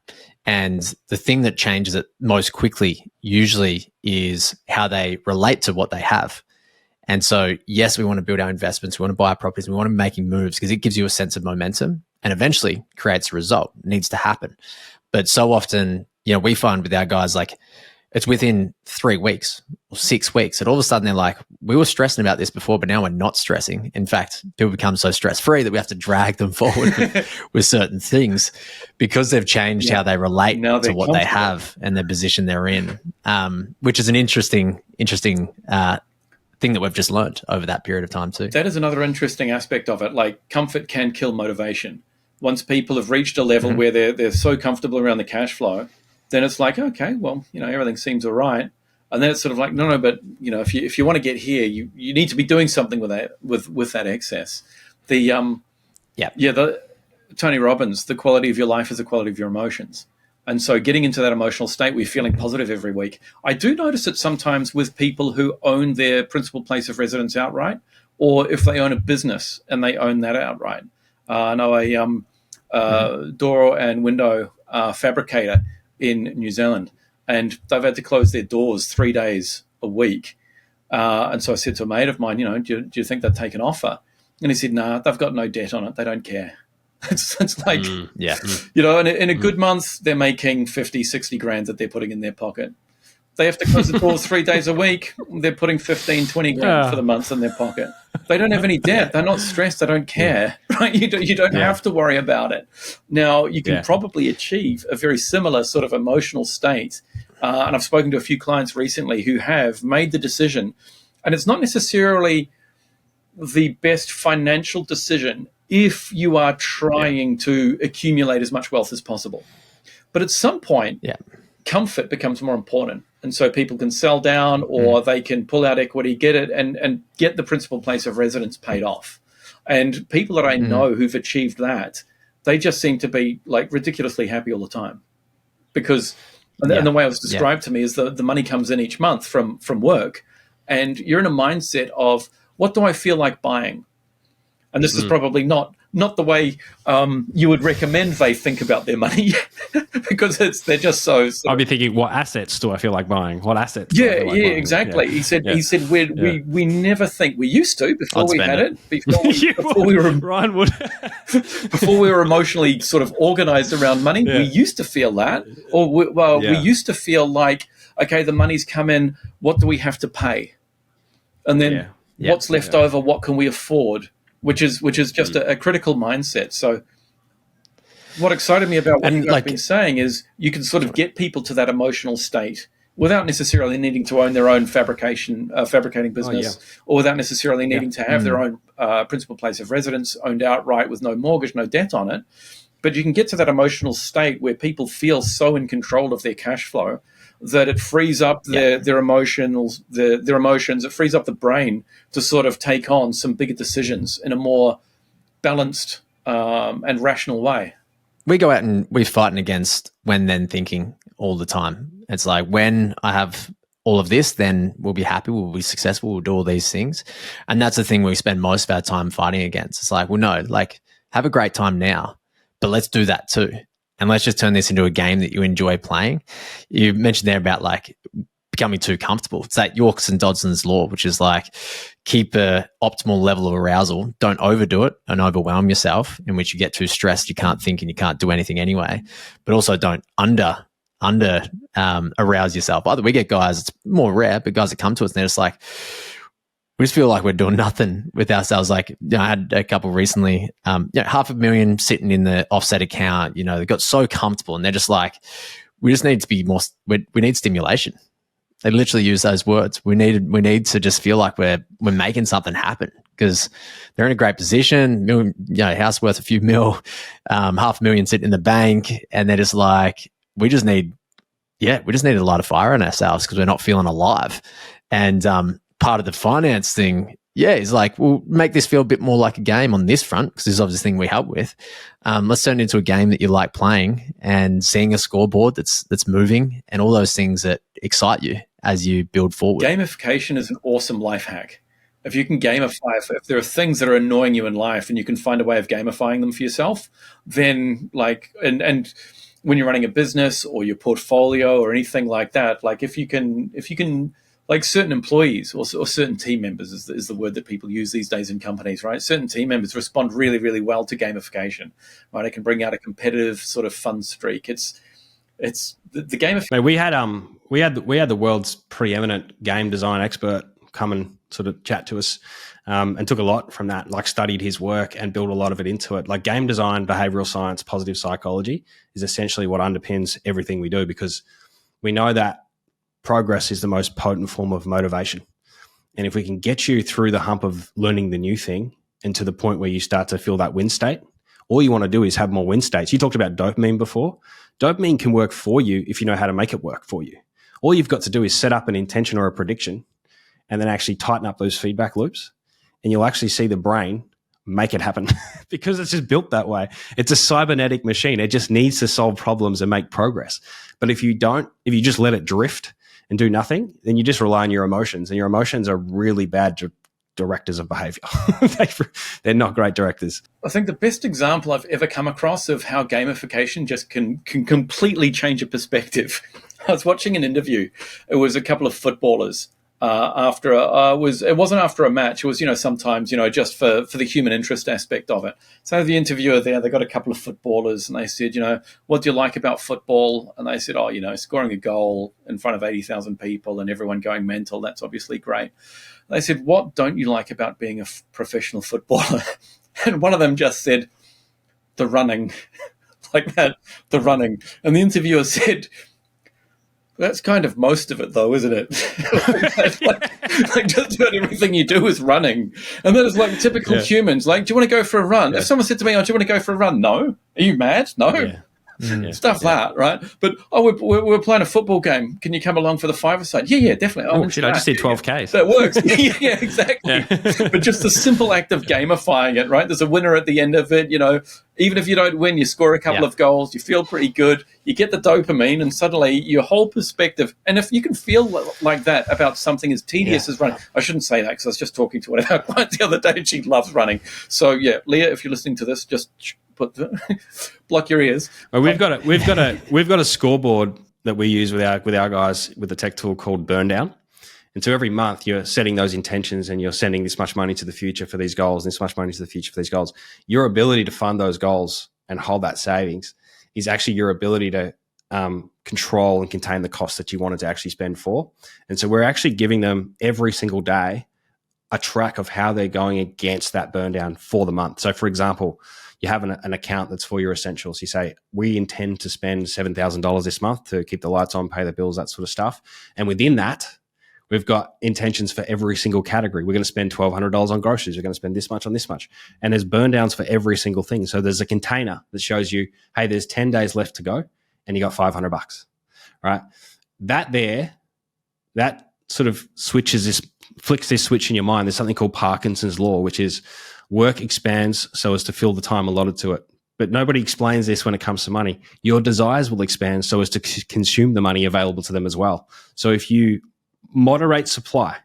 And the thing that changes it most quickly usually is how they relate to what they have. And so, yes, we want to build our investments. We want to buy our properties. We want to be making moves because it gives you a sense of momentum and eventually creates a result. It needs to happen. But so often, we find with our guys, like, it's within 3 weeks or 6 weeks that all of a sudden they're like, we were stressing about this before, but now we're not stressing. In fact, people become so stress-free that we have to drag them forward with certain things because they've changed how they relate to what they have and the position they're in, which is an interesting thing that we've just learned over that period of time too. That is another interesting aspect of it. Like, comfort can kill motivation. Once people have reached a level where they're so comfortable around the cash flow, then it's like, okay, well, everything seems all right. And then it's sort of like, no, but if you want to get here, you need to be doing something with that excess. The Tony Robbins, the quality of your life is the quality of your emotions. And so getting into that emotional state where you're feeling positive every week. I do notice it sometimes with people who own their principal place of residence outright, or if they own a business and they own that outright. I know a door and window fabricator in New Zealand, and they've had to close their doors 3 days a week. And so I said to a mate of mine, do you think they'd take an offer? And he said, nah, they've got no debt on it. They don't care. It's like, in a good month, they're making 50, 60 grand that they're putting in their pocket. They have to close the doors 3 days a week. They're putting 15, 20 grand for the month in their pocket. They don't have any debt. They're not stressed. They don't care, right? You don't have to worry about it. Now, you can probably achieve a very similar sort of emotional state. And I've spoken to a few clients recently who have made the decision, and it's not necessarily the best financial decision if you are trying to accumulate as much wealth as possible. But at some point, comfort becomes more important. And so people can sell down, or they can pull out equity, get it, and get the principal place of residence paid off. And people that I know who've achieved that, they just seem to be like ridiculously happy all the time. Because, and the way it was described to me is the money comes in each month from work, and you're in a mindset of, what do I feel like buying? And this is probably not the way you would recommend they think about their money, because they're just so. I'd be thinking, what assets do I feel like buying? What assets? Do I feel like buying? Exactly. Yeah. He said we never think, we used to before we had it, before we were Ryan would before we were emotionally sort of organized around money. We used to feel that, or we used to feel like, okay, the money's come in. What do we have to pay? And then what's left over? What can we afford? Which is just a critical mindset. So what excited me about what you've been saying is you can sort of get people to that emotional state without necessarily needing to own their own fabricating business, or without necessarily needing to have their own principal place of residence owned outright with no mortgage, no debt on it. But you can get to that emotional state where people feel so in control of their cash flow that it frees up their emotions. It frees up the brain to sort of take on some bigger decisions in a more balanced and rational way. We go out and we're fighting against when then thinking all the time. It's like, when I have all of this, then we'll be happy, we'll be successful, we'll do all these things. And that's the thing we spend most of our time fighting against. It's like, well, no, like, have a great time now, but let's do that too. And let's just turn this into a game that you enjoy playing. You mentioned there about like becoming too comfortable. It's that York's and Dodson's law, which is like, keep a optimal level of arousal. Don't overdo it and overwhelm yourself, in which you get too stressed, you can't think and you can't do anything anyway. But also don't under arouse yourself. Either we get guys, it's more rare, but guys that come to us and they're just like, we just feel like we're doing nothing with ourselves. Like, I had a couple recently, $500,000 sitting in the offset account, they got so comfortable and they're just like, we just need to be more, we need stimulation. They literally use those words. We need to just feel like we're making something happen, because they're in a great position, house worth a few mil, $500,000 sitting in the bank. And they're just like, we just need to light a fire on ourselves because we're not feeling alive. And, part of the finance thing, is like, we'll make this feel a bit more like a game on this front, because this is obviously the thing we help with. Let's turn it into a game that you like playing, and seeing a scoreboard that's moving, and all those things that excite you as you build forward. Gamification is an awesome life hack. If you can gamify, if there are things that are annoying you in life and you can find a way of gamifying them for yourself, then and when you're running a business or your portfolio or anything like that, like if you can like certain employees or certain team members is the word that people use these days in companies, right? Certain team members respond really, really well to gamification, right? It can bring out a competitive sort of fun streak. It's the game of Mate, we had the world's preeminent game design expert come and sort of chat to us, and took a lot from that, like studied his work and built a lot of it into it. Like game design, behavioral science, positive psychology is essentially what underpins everything we do, because we know that progress is the most potent form of motivation. And if we can get you through the hump of learning the new thing and to the point where you start to feel that win state, all you want to do is have more win states. You talked about dopamine before. Dopamine can work for you if you know how to make it work for you. All you've got to do is set up an intention or a prediction and then actually tighten up those feedback loops, and you'll actually see the brain make it happen because it's just built that way. It's a cybernetic machine. It just needs to solve problems and make progress. But if you just let it drift and do nothing, then you just rely on your emotions, and your emotions are really bad directors of behavior. They're not great directors. I think the best example I've ever come across of how gamification just can completely change a perspective. I was watching an interview. It was a couple of footballers it wasn't after a match. It was, sometimes, just for the human interest aspect of it. So the interviewer there, they got a couple of footballers and they said, what do you like about football? And they said, scoring a goal in front of 80,000 people and everyone going mental. That's obviously great. They said, what don't you like about being a professional footballer? And one of them just said, the running, like that, the running. And the interviewer said, that's kind of most of it, though, isn't it? like just about everything you do is running. And that is like typical humans. Like, do you want to go for a run? If someone said to me, do you want to go for a run? No. Are you mad? No. Yeah. That, right? But, we're playing a football game. Can you come along for the five-a-side? Yeah, definitely. Oh, shit, I just did 12Ks. That works. yeah, exactly. Yeah. But just the simple act of gamifying it, right? There's a winner at the end of it, Even if you don't win, you score a couple of goals, you feel pretty good, you get the dopamine, and suddenly your whole perspective, and if you can feel like that about something as tedious as running, I shouldn't say that because I was just talking to one of our clients the other day and she loves running. So, Leah, if you're listening to this, just block your ears. Well, we've got a scoreboard that we use with our guys with a tech tool called Burn Down. And so every month you're setting those intentions and you're sending this much money to the future for these goals, this much money to the future for these goals. Your ability to fund those goals and hold that savings is actually your ability to control and contain the cost that you wanted to actually spend for. And so we're actually giving them every single day a track of how they're going against that burn down for the month. So for example, you have an account that's for your essentials. You say, we intend to spend $7,000 this month to keep the lights on, pay the bills, that sort of stuff. And within that, we've got intentions for every single category. We're going to spend $1,200 on groceries. We're going to spend this much on this much. And there's burn downs for every single thing. So there's a container that shows you, hey, there's 10 days left to go and you got $500, right? That sort of flicks this switch in your mind. There's something called Parkinson's law, which is work expands so as to fill the time allotted to it. But nobody explains this when it comes to money. Your desires will expand so as to consume the money available to them as well. So if you moderate supply,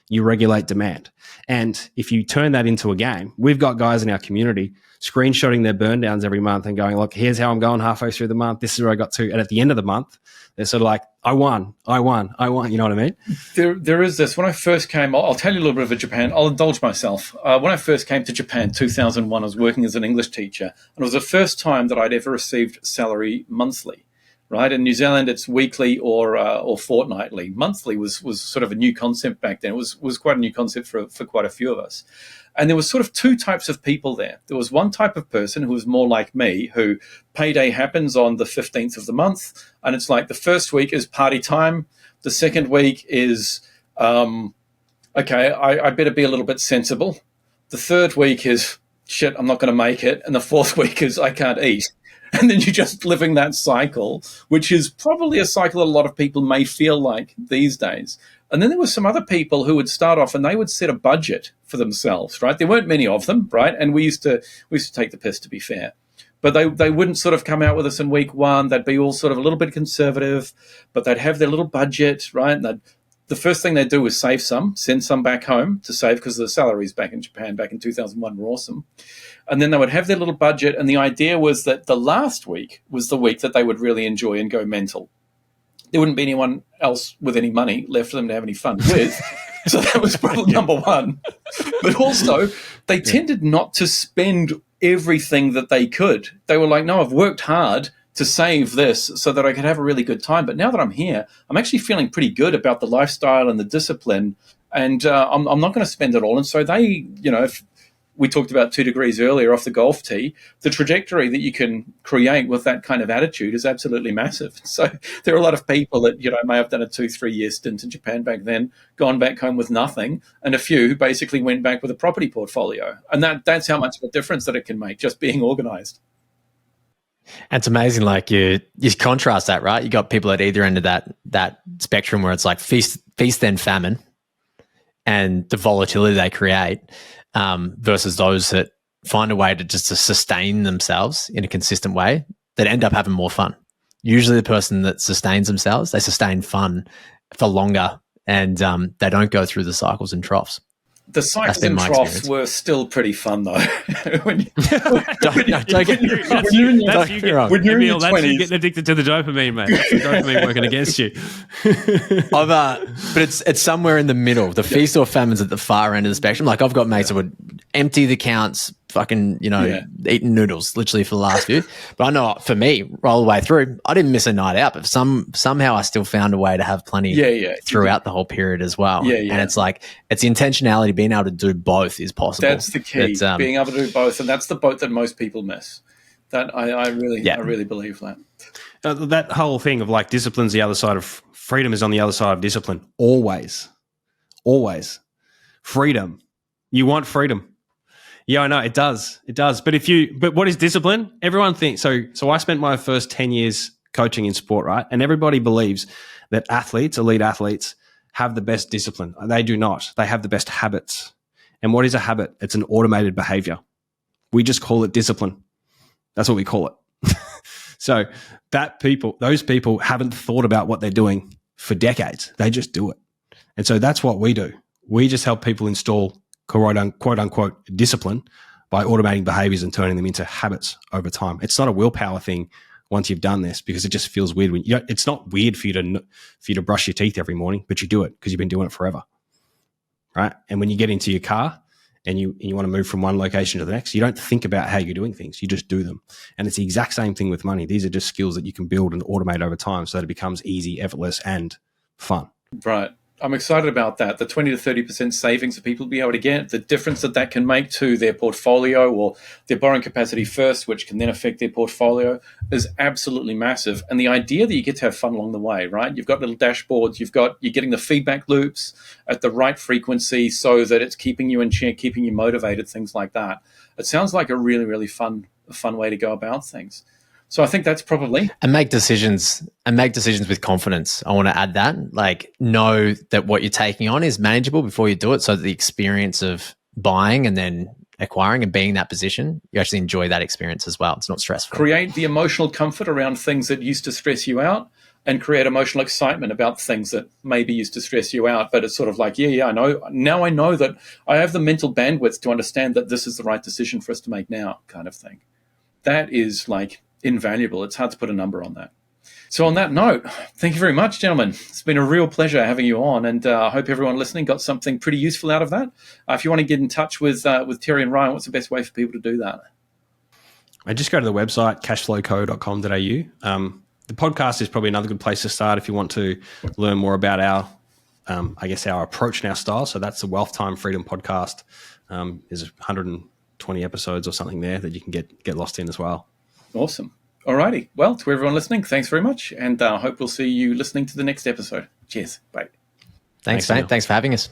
you regulate demand. And if you turn that into a game, we've got guys in our community screenshotting their burn downs every month and going, look, here's how I'm going halfway through the month. This is where I got to. And at the end of the month, they're sort of like, I won. You know what I mean? There is this. When I first came, I'll tell you a little bit of Japan. I'll indulge myself. When I first came to Japan, 2001, I was working as an English teacher. And it was the first time that I'd ever received salary monthly. Right, in New Zealand, it's weekly or fortnightly. Monthly was sort of a new concept back then. It was quite a new concept for quite a few of us. And there was sort of two types of people there. There was one type of person who was more like me, who payday happens on the 15th of the month, and it's like the first week is party time. The second week is, I better be a little bit sensible. The third week is, shit, I'm not going to make it. And the fourth week is, I can't eat. And then you're just living that cycle, which is probably a cycle that a lot of people may feel like these days. And then there were some other people who would start off and they would set a budget for themselves, right? There weren't many of them, right? And we used to take the piss, to be fair. But they wouldn't sort of come out with us in week one. They'd be all sort of a little bit conservative, but they'd have their little budget, right? And the first thing they'd do was save some, send some back home to save, because the salaries back in Japan back in 2001 were awesome. And then they would have their little budget, and the idea was that the last week was the week that they would really enjoy and go mental. There wouldn't be anyone else with any money left for them to have any fun with. So that was problem number one. But also, they tended not to spend everything that they could. They were like, no, I've worked hard to save this so that I could have a really good time. But now that I'm here, I'm actually feeling pretty good about the lifestyle and the discipline, and I'm not going to spend it all. And so they, if we talked about 2 degrees earlier off the golf tee, the trajectory that you can create with that kind of attitude is absolutely massive. So there are a lot of people that, may have done a 2-3 year stint in Japan back then, gone back home with nothing, and a few who basically went back with a property portfolio. And that's how much of a difference that it can make, just being organized. And it's amazing, like you contrast that, right? You got people at either end of that spectrum where it's like feast then famine, and the volatility they create, versus those that find a way to just to sustain themselves in a consistent way that end up having more fun. Usually the person that sustains themselves, they sustain fun for longer, and they don't go through the cycles and troughs. The cycles and troughs were still pretty fun, though. When you're in your 20s. You're getting addicted to the dopamine, mate. That's the dopamine working against you. But it's somewhere in the middle. The feast or famine's at the far end of the spectrum. Like, I've got mates that would empty the accounts, fucking, eating noodles literally for the last few. But I know for me, all the way through, I didn't miss a night out, but somehow I still found a way to have plenty throughout the whole period as well. And it's like, it's the intentionality, being able to do both is possible. That's the key, being able to do both. And that's the boat that most people miss. That I really believe that. That whole thing of like discipline's the other side of freedom is on the other side of discipline. Always. Freedom. You want freedom. Yeah, I know it does. It does. But what is discipline? Everyone thinks so I spent my first 10 years coaching in sport, right? And everybody believes that elite athletes have the best discipline. They do not. They have the best habits. And what is a habit? It's an automated behavior. We just call it discipline. That's what we call it. So those people haven't thought about what they're doing for decades. They just do it. And so that's what we do. We just help people install quote unquote discipline by automating behaviors and turning them into habits over time. It's not a willpower thing once you've done this, because it just feels weird when it's not weird for you to brush your teeth every morning, but you do it because you've been doing it forever, right? And when you get into your car and you want to move from one location to the next, you don't think about how you're doing things, you just do them. And it's the exact same thing with money. These are just skills that you can build and automate over time so that it becomes easy, effortless, and fun. Right. I'm excited about that. The 20 to 30% savings that people will be able to get, the difference that can make to their portfolio or their borrowing capacity first, which can then affect their portfolio, is absolutely massive. And the idea that you get to have fun along the way, right? You've got little dashboards, you're getting the feedback loops at the right frequency so that it's keeping you in check, keeping you motivated, things like that. It sounds like a really, really fun way to go about things. So I think that's probably... And make decisions with confidence. I want to add that. Like, know that what you're taking on is manageable before you do it, so that the experience of buying and then acquiring and being in that position, you actually enjoy that experience as well. It's not stressful. Create the emotional comfort around things that used to stress you out, and create emotional excitement about things that maybe used to stress you out. But it's sort of like, I know. Now I know that I have the mental bandwidth to understand that this is the right decision for us to make now, kind of thing. That is like... invaluable. It's hard to put a number on that. So on that note, thank you very much, gentlemen. It's been a real pleasure having you on, and I hope everyone listening got something pretty useful out of that. If you want to get in touch with Terry and Ryan, what's the best way for people to do that? I just go to the website, cashflowco.com.au. The podcast is probably another good place to start if you want to learn more about our approach and our style. So that's the Wealth Time Freedom Podcast. There's 120 episodes or something there that you can get lost in as well. Awesome. All righty. Well, to everyone listening, thanks very much. And I hope we'll see you listening to the next episode. Cheers. Bye. Thanks, mate. Thanks for having us.